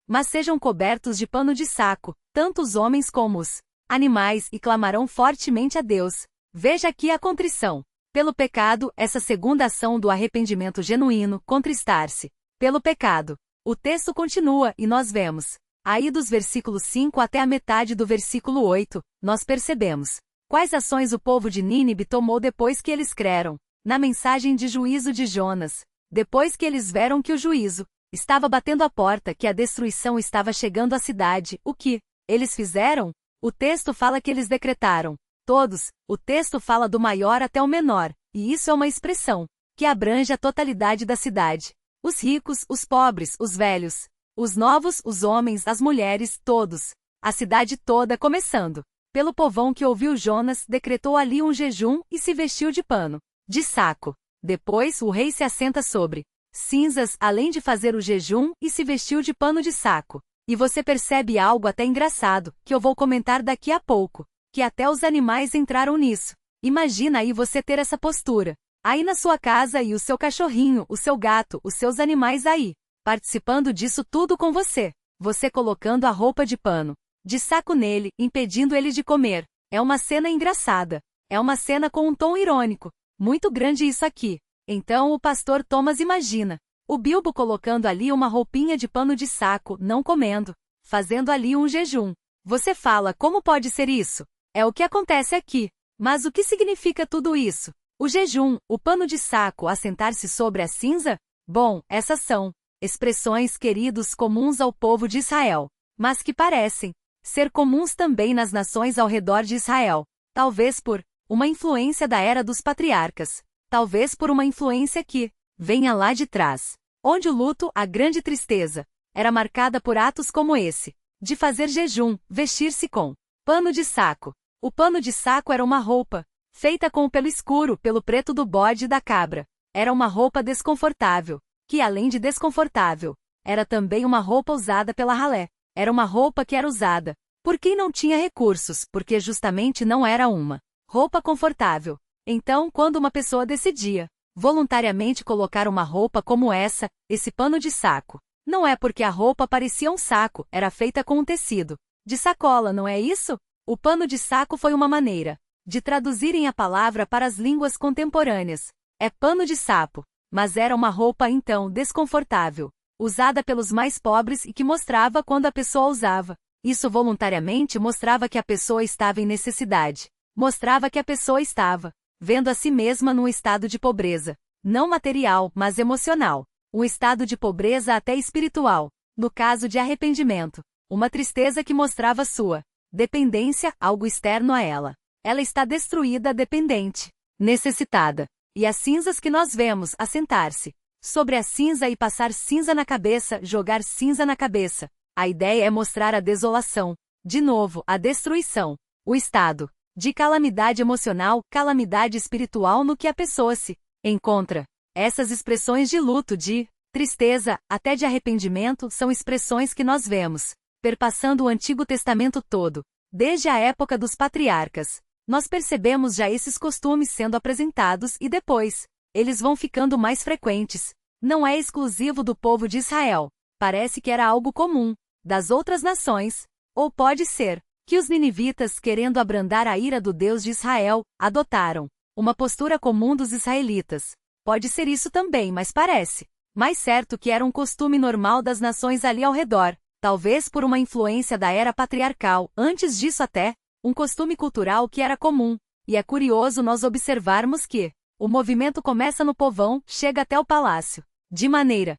Mas sejam cobertos de pano de saco, tanto os homens como os animais, e clamarão fortemente a Deus. Veja aqui a contrição pelo pecado, essa segunda ação do arrependimento genuíno, contristar-se pelo pecado. O texto continua, e nós vemos, aí dos versículos 5 até a metade do versículo 8, nós percebemos quais ações o povo de Nínive tomou depois que eles creram na mensagem de juízo de Jonas, depois que eles viram que o juízo estava batendo a porta, que a destruição estava chegando à cidade. O que eles fizeram? O texto fala que eles decretaram todos, o texto fala do maior até o menor, e isso é uma expressão que abrange a totalidade da cidade. Os ricos, os pobres, os velhos, os novos, os homens, as mulheres, todos. A cidade toda, começando pelo povão que ouviu Jonas, decretou ali um jejum e se vestiu de pano de saco. Depois o rei se assenta sobre cinzas, além de fazer o jejum, e se vestiu de pano de saco. E você percebe algo até engraçado, que eu vou comentar daqui a pouco, que até os animais entraram nisso. Imagina aí você ter essa postura, aí na sua casa, e o seu cachorrinho, o seu gato, os seus animais aí, participando disso tudo com você. Você colocando a roupa de pano de saco nele, impedindo ele de comer. É uma cena engraçada. É uma cena com um tom irônico. Muito grande isso aqui. Então o pastor Thomas imagina o Bilbo colocando ali uma roupinha de pano de saco, não comendo, fazendo ali um jejum. Você fala, como pode ser isso? É o que acontece aqui. Mas o que significa tudo isso? O jejum, o pano de saco, assentar-se sobre a cinza? Bom, essas são expressões, queridos, comuns ao povo de Israel, mas que parecem ser comuns também nas nações ao redor de Israel. Talvez por uma influência da era dos patriarcas. Talvez por uma influência que venha lá de trás, onde o luto, a grande tristeza, era marcada por atos como esse, de fazer jejum, vestir-se com pano de saco. O pano de saco era uma roupa, feita com o pelo escuro, pelo preto do bode e da cabra. Era uma roupa desconfortável, que além de desconfortável, era também uma roupa usada pela ralé. Era uma roupa que era usada por quem não tinha recursos, porque justamente não era uma roupa confortável. Então, quando uma pessoa decidia voluntariamente colocar uma roupa como essa, esse pano de saco, não é porque a roupa parecia um saco, era feita com um tecido de sacola, não é isso? O pano de saco foi uma maneira de traduzirem a palavra para as línguas contemporâneas. É pano de sapo, mas era uma roupa então desconfortável, usada pelos mais pobres e que mostrava quando a pessoa usava. Isso voluntariamente mostrava que a pessoa estava em necessidade. Mostrava que a pessoa estava vendo a si mesma num estado de pobreza, não material, mas emocional. Um estado de pobreza até espiritual, no caso de arrependimento. Uma tristeza que mostrava sua dependência, algo externo a ela. Ela está destruída, dependente, necessitada. E as cinzas que nós vemos assentar-se sobre a cinza e passar cinza na cabeça, jogar cinza na cabeça. A ideia é mostrar a desolação, de novo, a destruição, o estado de calamidade emocional, calamidade espiritual no que a pessoa se encontra. Essas expressões de luto, de tristeza, até de arrependimento, são expressões que nós vemos perpassando o Antigo Testamento todo. Desde a época dos patriarcas, nós percebemos já esses costumes sendo apresentados e depois, eles vão ficando mais frequentes. Não é exclusivo do povo de Israel. Parece que era algo comum das outras nações. Ou pode ser que os ninivitas, querendo abrandar a ira do Deus de Israel, adotaram uma postura comum dos israelitas. Pode ser isso também, mas parece mais certo que era um costume normal das nações ali ao redor, talvez por uma influência da era patriarcal, antes disso até, um costume cultural que era comum. E é curioso nós observarmos que o movimento começa no povão, chega até o palácio, de maneira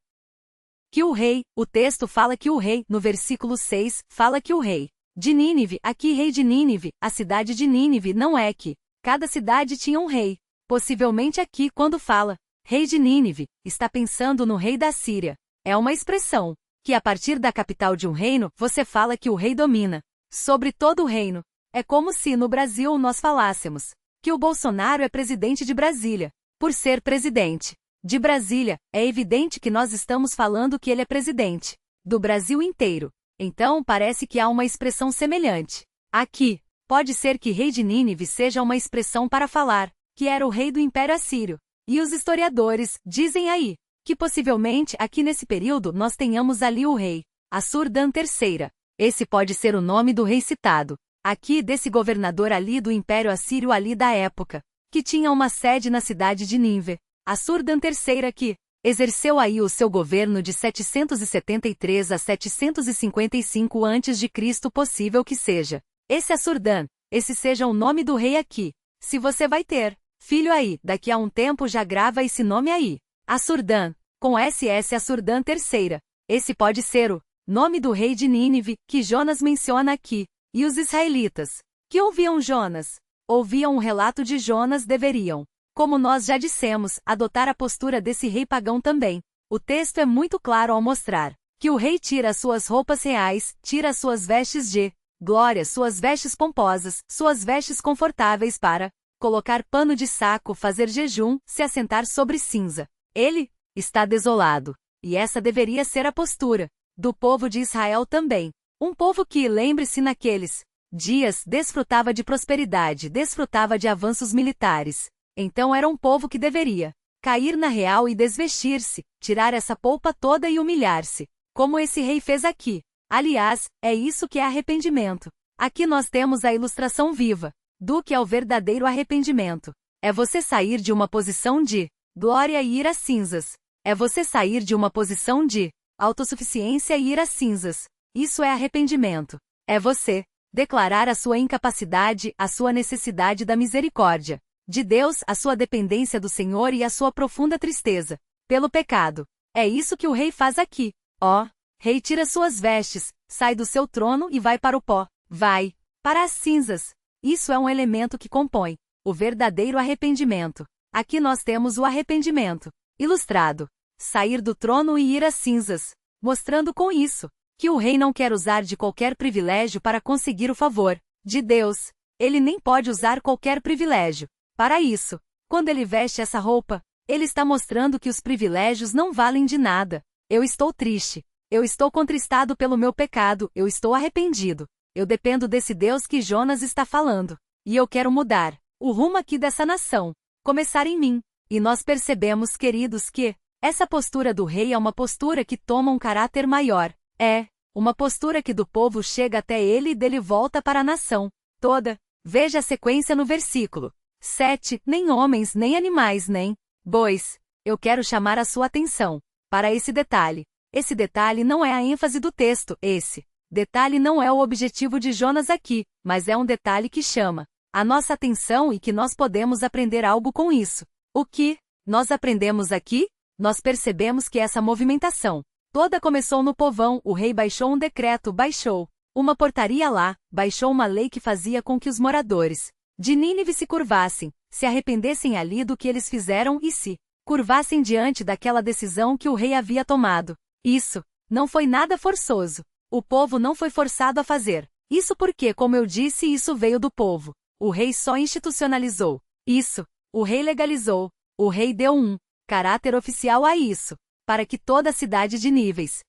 que o rei, o texto fala que o rei, no versículo 6, fala que o rei de Nínive, aqui rei de Nínive, a cidade de Nínive não é que cada cidade tinha um rei. Possivelmente aqui quando fala rei de Nínive, está pensando no rei da Síria. É uma expressão que a partir da capital de um reino, você fala que o rei domina sobre todo o reino. É como se no Brasil nós falássemos que o Bolsonaro é presidente de Brasília. Por ser presidente de Brasília, é evidente que nós estamos falando que ele é presidente do Brasil inteiro. Então parece que há uma expressão semelhante aqui. Pode ser que rei de Nínive seja uma expressão para falar que era o rei do Império Assírio. E os historiadores dizem aí que possivelmente aqui nesse período nós tenhamos ali o rei Assur-dan III. Esse pode ser o nome do rei citado aqui, desse governador ali do Império Assírio ali da época, que tinha uma sede na cidade de Nínive. Assur-dan III que exerceu aí o seu governo de 773 a 755 a.C. Possível que seja esse Assur-dan, esse seja o nome do rei aqui. Se você vai ter filho aí, daqui a um tempo já grava esse nome aí. Assur-dan, com SS Assur-dan III. Esse pode ser o nome do rei de Nínive, que Jonas menciona aqui. E os israelitas, que ouviam Jonas, ouviam o relato de Jonas, deveriam, como nós já dissemos, adotar a postura desse rei pagão também. O texto é muito claro ao mostrar que o rei tira as suas roupas reais, tira as suas vestes de glória, suas vestes pomposas, suas vestes confortáveis para colocar pano de saco, fazer jejum, se assentar sobre cinza. Ele está desolado. E essa deveria ser a postura do povo de Israel também. Um povo que, lembre-se, naqueles dias, desfrutava de prosperidade, desfrutava de avanços militares. Então era um povo que deveria cair na real e desvestir-se, tirar essa polpa toda e humilhar-se, como esse rei fez aqui. Aliás, é isso que é arrependimento. Aqui nós temos a ilustração viva do que é o verdadeiro arrependimento. É você sair de uma posição de glória e ir às cinzas. É você sair de uma posição de autossuficiência e ir às cinzas. Isso é arrependimento. É você declarar a sua incapacidade, a sua necessidade da misericórdia de Deus, a sua dependência do Senhor e a sua profunda tristeza pelo pecado. É isso que o rei faz aqui. Ó, rei, tira suas vestes, sai do seu trono e vai para o pó. Vai para as cinzas. Isso é um elemento que compõe o verdadeiro arrependimento. Aqui nós temos o arrependimento ilustrado. Sair do trono e ir às cinzas. Mostrando com isso que o rei não quer usar de qualquer privilégio para conseguir o favor de Deus. Ele nem pode usar qualquer privilégio para isso. Quando ele veste essa roupa, ele está mostrando que os privilégios não valem de nada. Eu estou triste. Eu estou contristado pelo meu pecado. Eu estou arrependido. Eu dependo desse Deus que Jonas está falando. E eu quero mudar o rumo aqui dessa nação. Começar em mim. E nós percebemos, queridos, que essa postura do rei é uma postura que toma um caráter maior. É uma postura que do povo chega até ele e dele volta para a nação toda. Veja a sequência no versículo 7. Nem homens, nem animais, nem bois. Eu quero chamar a sua atenção para esse detalhe. Esse detalhe não é a ênfase do texto. Esse detalhe não é o objetivo de Jonas aqui, mas é um detalhe que chama a nossa atenção e que nós podemos aprender algo com isso. O que nós aprendemos aqui? Nós percebemos que essa movimentação toda começou no povão. O rei baixou um decreto, baixou uma portaria lá, baixou uma lei que fazia com que os moradores de Nínive se curvassem, se arrependessem ali do que eles fizeram e se curvassem diante daquela decisão que o rei havia tomado. Isso não foi nada forçoso. O povo não foi forçado a fazer isso porque, como eu disse, isso veio do povo. O rei só institucionalizou isso. O rei legalizou. O rei deu um caráter oficial a isso, para que toda a cidade de Níveis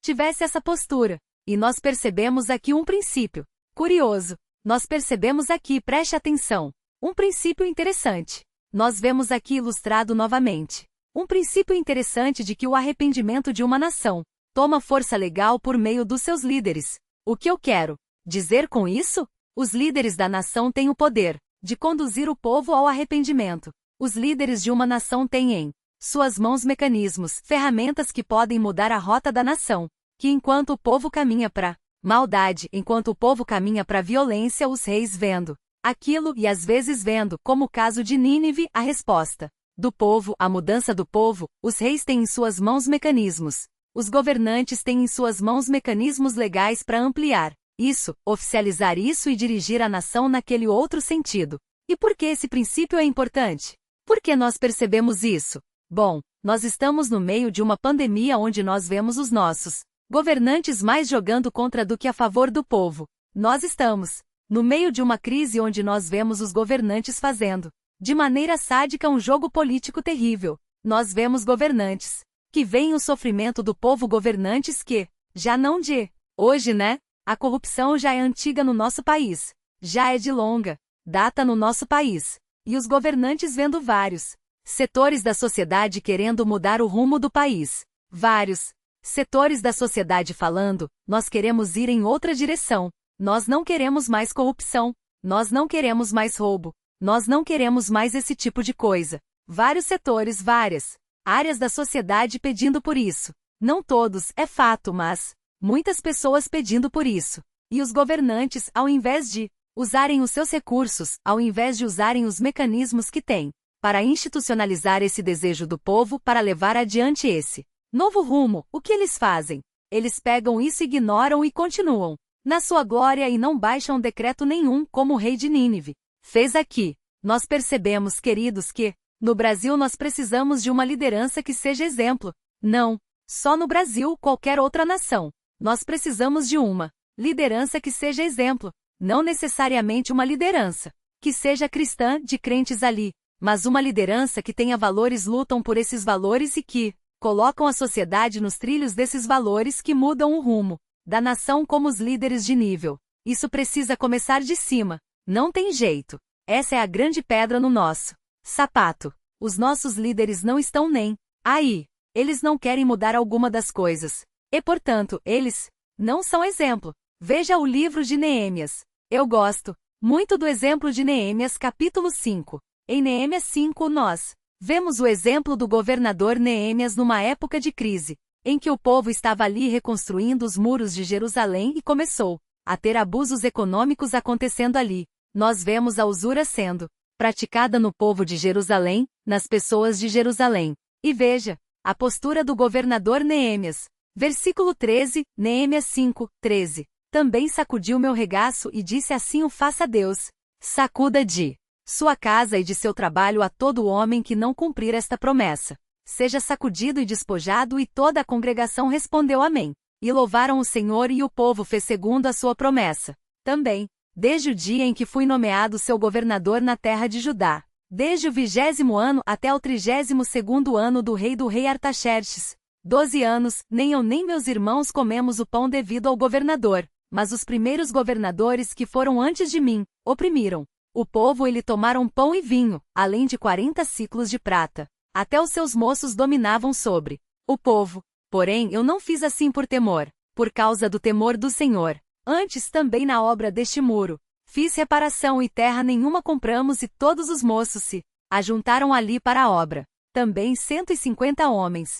tivesse essa postura. E nós percebemos aqui um princípio curioso. Nós percebemos aqui, preste atenção, um princípio interessante. Nós vemos aqui ilustrado novamente um princípio interessante de que o arrependimento de uma nação toma força legal por meio dos seus líderes. O que eu quero dizer com isso? Os líderes da nação têm o poder de conduzir o povo ao arrependimento. Os líderes de uma nação têm em suas mãos mecanismos, ferramentas que podem mudar a rota da nação, que enquanto o povo caminha para maldade, enquanto o povo caminha para violência, os reis vendo aquilo e às vezes vendo, como o caso de Nínive, a resposta do povo, a mudança do povo, os reis têm em suas mãos mecanismos. Os governantes têm em suas mãos mecanismos legais para ampliar isso, oficializar isso e dirigir a nação naquele outro sentido. E por que esse princípio é importante? Por que nós percebemos isso? Bom, nós estamos no meio de uma pandemia onde nós vemos os nossos governantes mais jogando contra do que a favor do povo. Nós estamos no meio de uma crise onde nós vemos os governantes fazendo, de maneira sádica, um jogo político terrível. Nós vemos governantes que veem o sofrimento do povo, governantes que, já não de hoje, né? A corrupção já é antiga no nosso país. Já é de longa data no nosso país. E os governantes vendo vários setores da sociedade querendo mudar o rumo do país. Vários setores da sociedade falando, nós queremos ir em outra direção. Nós não queremos mais corrupção. Nós não queremos mais roubo. Nós não queremos mais esse tipo de coisa. Vários setores, várias áreas da sociedade pedindo por isso. Não todos, é fato, mas muitas pessoas pedindo por isso. E os governantes, ao invés de usarem os seus recursos, ao invés de usarem os mecanismos que têm para institucionalizar esse desejo do povo, para levar adiante esse novo rumo, o que eles fazem? Eles pegam isso, ignoram e continuam na sua glória e não baixam decreto nenhum, como o rei de Nínive fez aqui. Nós percebemos, queridos, que no Brasil nós precisamos de uma liderança que seja exemplo. Não só no Brasil, qualquer outra nação. Nós precisamos de uma liderança que seja exemplo. Não necessariamente uma liderança que seja cristã, de crentes ali, mas uma liderança que tenha valores, lutam por esses valores e que colocam a sociedade nos trilhos desses valores que mudam o rumo da nação como os líderes de nível. Isso precisa começar de cima. Não tem jeito. Essa é a grande pedra no nosso sapato. Os nossos líderes não estão nem aí. Eles não querem mudar alguma das coisas. E, portanto, eles não são exemplo. Veja o livro de Neemias. Eu gosto muito do exemplo de Neemias, capítulo 5. Em Neemias 5 nós vemos o exemplo do governador Neemias numa época de crise, em que o povo estava ali reconstruindo os muros de Jerusalém e começou a ter abusos econômicos acontecendo ali. Nós vemos a usura sendo praticada no povo de Jerusalém, nas pessoas de Jerusalém. E veja a postura do governador Neemias. Versículo 13, Neemias 5, 13. Também sacudiu meu regaço e disse assim: o faça Deus. Sacuda de sua casa e de seu trabalho a todo homem que não cumprir esta promessa. Seja sacudido e despojado, e toda a congregação respondeu amém. E louvaram o Senhor, e o povo fez segundo a sua promessa. Também, desde o dia em que fui nomeado seu governador na terra de Judá, desde o 20º ano até o 32º ano do rei Artaxerxes, 12 anos, nem eu nem meus irmãos comemos o pão devido ao governador, mas os primeiros governadores que foram antes de mim oprimiram o povo e lhe tomaram pão e vinho, além de 40 siclos de prata. Até os seus moços dominavam sobre o povo. Porém, eu não fiz assim por temor, por causa do temor do Senhor. Antes, também na obra deste muro, fiz reparação e terra nenhuma compramos, e todos os moços se ajuntaram ali para a obra. Também 150 homens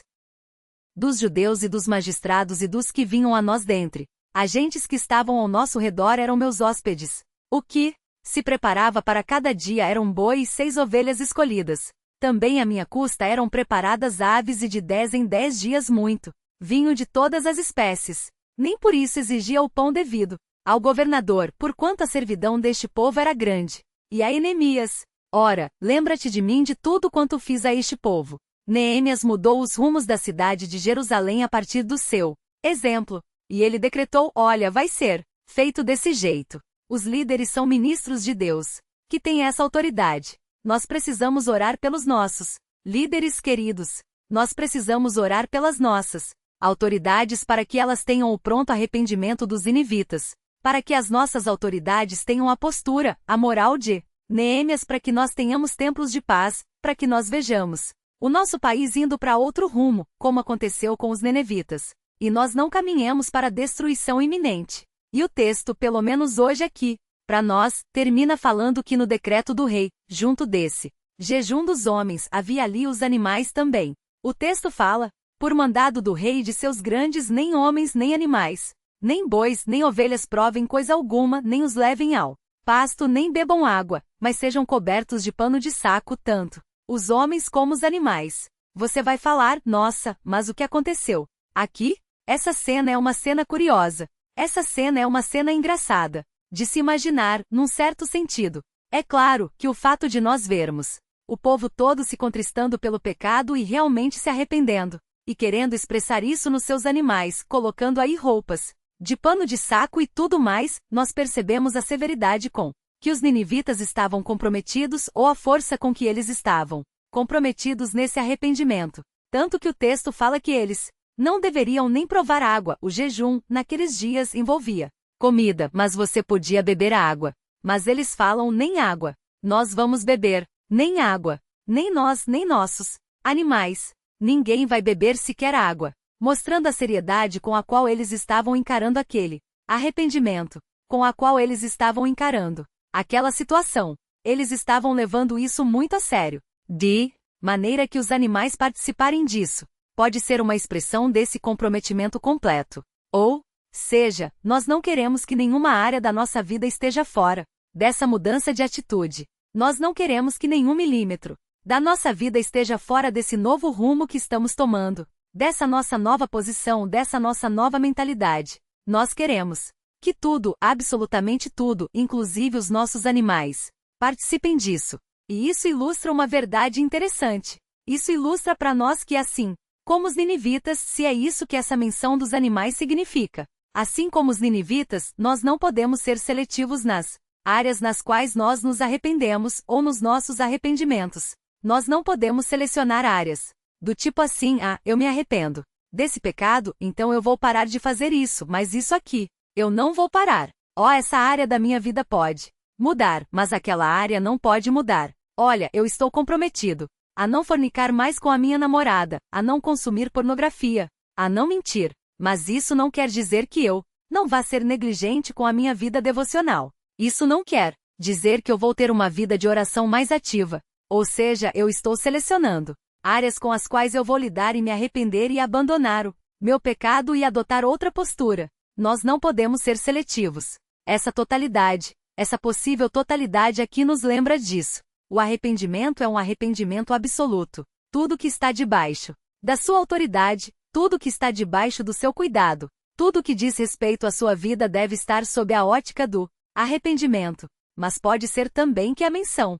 dos judeus e dos magistrados e dos que vinham a nós dentre agentes que estavam ao nosso redor eram meus hóspedes. O que se preparava para cada dia eram boi e 6 ovelhas escolhidas. Também à minha custa eram preparadas aves, e de 10 em 10 dias muito vinho de todas as espécies. Nem por isso exigia o pão devido ao governador, porquanto a servidão deste povo era grande. E a Neemias: ora, lembra-te de mim de tudo quanto fiz a este povo. Neemias mudou os rumos da cidade de Jerusalém a partir do seu exemplo. E ele decretou: olha, vai ser feito desse jeito. Os líderes são ministros de Deus, que têm essa autoridade. Nós precisamos orar pelos nossos líderes queridos. Nós precisamos orar pelas nossas autoridades para que elas tenham o pronto arrependimento dos ninivitas, para que as nossas autoridades tenham a postura, a moral de Neemias, para que nós tenhamos templos de paz, para que nós vejamos o nosso país indo para outro rumo, como aconteceu com os nenevitas, e nós não caminhemos para a destruição iminente. E o texto, pelo menos hoje aqui, para nós, termina falando que no decreto do rei, junto desse jejum dos homens, havia ali os animais também. O texto fala: por mandado do rei e de seus grandes, nem homens nem animais, nem bois nem ovelhas provem coisa alguma, nem os levem ao pasto, nem bebam água, mas sejam cobertos de pano de saco, tanto os homens como os animais. Você vai falar: nossa, mas o que aconteceu aqui? Essa cena é uma cena curiosa. Essa cena é uma cena engraçada de se imaginar, num certo sentido. É claro que o fato de nós vermos o povo todo se contristando pelo pecado e realmente se arrependendo, e querendo expressar isso nos seus animais, colocando aí roupas de pano de saco e tudo mais, nós percebemos a severidade com que os ninivitas estavam comprometidos, ou a força com que eles estavam comprometidos nesse arrependimento. Tanto que o texto fala que eles não deveriam nem provar água. O jejum, naqueles dias, envolvia comida, mas você podia beber a água. Mas eles falam: nem água nós vamos beber, nem água, nem nós, nem nossos animais. Ninguém vai beber sequer água. Mostrando a seriedade com a qual eles estavam encarando aquele arrependimento, com a qual eles estavam encarando aquela situação. Eles estavam levando isso muito a sério. De maneira que os animais participarem disso pode ser uma expressão desse comprometimento completo. Ou seja, nós não queremos que nenhuma área da nossa vida esteja fora dessa mudança de atitude. Nós não queremos que nenhum milímetro da nossa vida esteja fora desse novo rumo que estamos tomando, dessa nossa nova posição, dessa nossa nova mentalidade. Nós queremos que tudo, absolutamente tudo, inclusive os nossos animais, participem disso. E isso ilustra uma verdade interessante. Isso ilustra para nós que, assim como os ninivitas, se é isso que essa menção dos animais significa, assim como os ninivitas, nós não podemos ser seletivos nas áreas nas quais nós nos arrependemos ou nos nossos arrependimentos. Nós não podemos selecionar áreas do tipo assim: ah, eu me arrependo desse pecado, então eu vou parar de fazer isso, mas isso aqui, eu não vou parar. Ó, essa área da minha vida pode mudar, mas aquela área não pode mudar. Olha, eu estou comprometido a não fornicar mais com a minha namorada, a não consumir pornografia, a não mentir. Mas isso não quer dizer que eu não vá ser negligente com a minha vida devocional. Isso não quer dizer que eu vou ter uma vida de oração mais ativa. Ou seja, eu estou selecionando áreas com as quais eu vou lidar e me arrepender e abandonar o meu pecado e adotar outra postura. Nós não podemos ser seletivos. Essa totalidade, essa possível totalidade aqui nos lembra disso. O arrependimento é um arrependimento absoluto. Tudo que está debaixo da sua autoridade, tudo que está debaixo do seu cuidado, tudo que diz respeito à sua vida deve estar sob a ótica do arrependimento. Mas pode ser também que a menção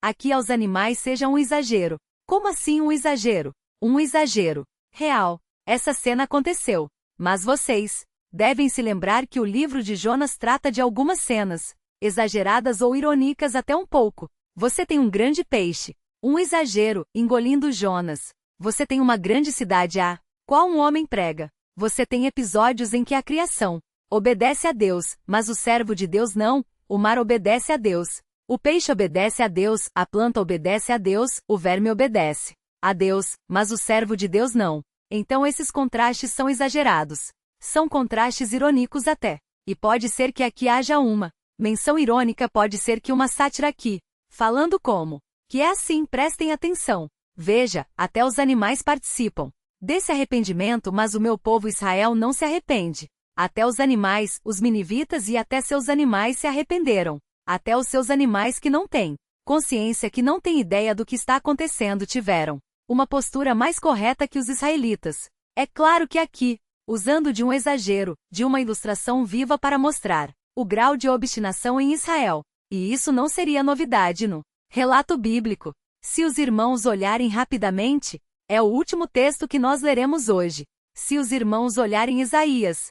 aqui aos animais seja um exagero. Como assim um exagero? Um exagero real. Essa cena aconteceu. Mas vocês devem se lembrar que o livro de Jonas trata de algumas cenas exageradas ou irônicas até um pouco. Você tem um grande peixe, um exagero, engolindo Jonas. Você tem uma grande cidade a qual um homem prega. Você tem episódios em que a criação obedece a Deus, mas o servo de Deus não. O mar obedece a Deus. O peixe obedece a Deus, a planta obedece a Deus, o verme obedece a Deus, mas o servo de Deus não. Então esses contrastes são exagerados. São contrastes irônicos até. E pode ser que aqui haja uma menção irônica, pode ser que uma sátira aqui, falando como que é assim, prestem atenção. Veja, até os animais participam desse arrependimento, mas o meu povo Israel não se arrepende. Até os animais, os ninivitas e até seus animais se arrependeram. Até os seus animais que não têm consciência, que não têm ideia do que está acontecendo, tiveram uma postura mais correta que os israelitas. É claro que aqui, usando de um exagero, de uma ilustração viva para mostrar o grau de obstinação em Israel. E isso não seria novidade no relato bíblico. Se os irmãos olharem rapidamente, é o último texto que nós leremos hoje. Se os irmãos olharem Isaías,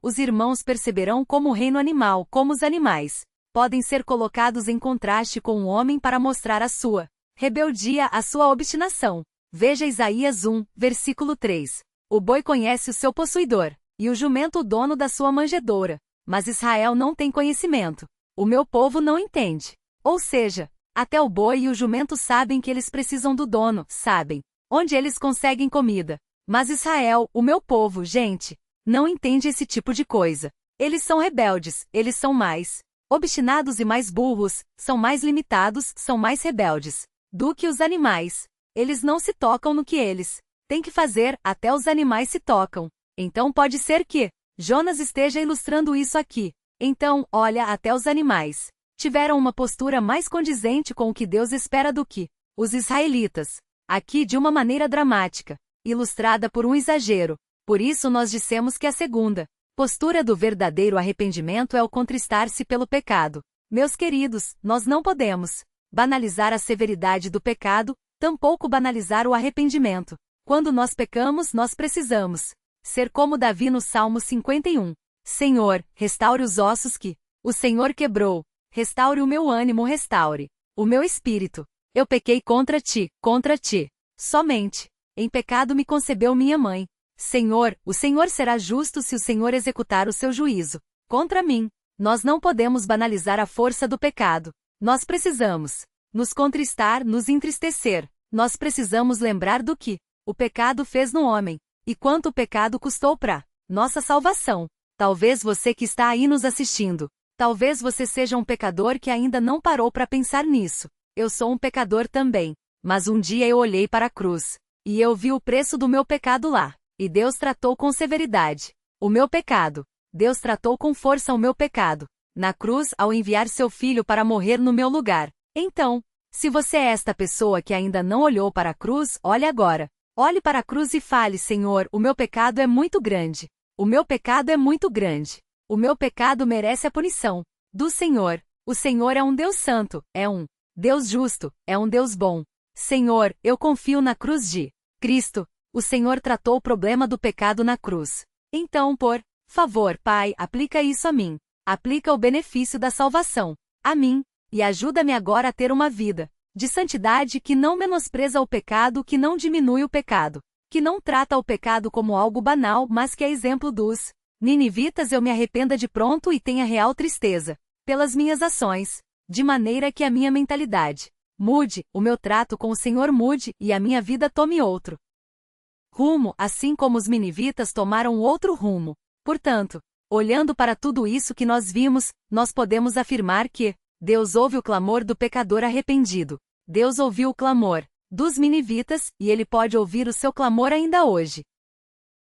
os irmãos perceberão como o reino animal, como os animais, podem ser colocados em contraste com o homem para mostrar a sua rebeldia, a sua obstinação. Veja Isaías 1, versículo 3. O boi conhece o seu possuidor, e o jumento o dono da sua manjedoura. Mas Israel não tem conhecimento. O meu povo não entende. Ou seja, até o boi e o jumento sabem que eles precisam do dono, sabem onde eles conseguem comida. Mas Israel, o meu povo, gente, não entende esse tipo de coisa. Eles são rebeldes, eles são mais obstinados e mais burros, são mais limitados, são mais rebeldes do que os animais. Eles não se tocam no que eles têm que fazer, até os animais se tocam. Então pode ser que Jonas esteja ilustrando isso aqui. Então, olha, até os animais tiveram uma postura mais condizente com o que Deus espera do que os israelitas. Aqui de uma maneira dramática, ilustrada por um exagero. Por isso nós dissemos que a segunda postura do verdadeiro arrependimento é o contristar-se pelo pecado. Meus queridos, nós não podemos banalizar a severidade do pecado, tampouco banalizar o arrependimento. Quando nós pecamos, nós precisamos ser como Davi no Salmo 51. Senhor, restaure os ossos que o Senhor quebrou. Restaure o meu ânimo, restaure o meu espírito. Eu pequei contra ti, somente. Em pecado me concebeu minha mãe. Senhor, o Senhor será justo se o Senhor executar o seu juízo contra mim. Nós não podemos banalizar a força do pecado. Nós precisamos nos contristar, nos entristecer. Nós precisamos lembrar do que o pecado fez no homem e quanto o pecado custou para nossa salvação. Talvez você que está aí nos assistindo, talvez você seja um pecador que ainda não parou para pensar nisso. Eu sou um pecador também, mas um dia eu olhei para a cruz e eu vi o preço do meu pecado lá. E Deus tratou com severidade o meu pecado. Deus tratou com força o meu pecado na cruz ao enviar seu filho para morrer no meu lugar. Então, se você é esta pessoa que ainda não olhou para a cruz, olhe agora. Olhe para a cruz e fale: Senhor, o meu pecado é muito grande. O meu pecado é muito grande. O meu pecado merece a punição do Senhor. O Senhor é um Deus santo, é um Deus justo, é um Deus bom. Senhor, eu confio na cruz de Cristo. O Senhor tratou o problema do pecado na cruz. Então, por favor, Pai, aplica isso a mim. aplica o benefício da salvação a mim, e ajuda-me agora a ter uma vida de santidade que não menospreza o pecado, que não diminui o pecado, que não trata o pecado como algo banal, mas que é exemplo dos ninivitas. Eu me arrependa de pronto e tenha real tristeza pelas minhas ações, de maneira que a minha mentalidade mude, o meu trato com o Senhor mude, e a minha vida tome outro rumo, assim como os ninivitas tomaram outro rumo. Portanto, olhando para tudo isso que nós vimos, nós podemos afirmar que Deus ouve o clamor do pecador arrependido. Deus ouviu o clamor dos ninivitas, e Ele pode ouvir o seu clamor ainda hoje.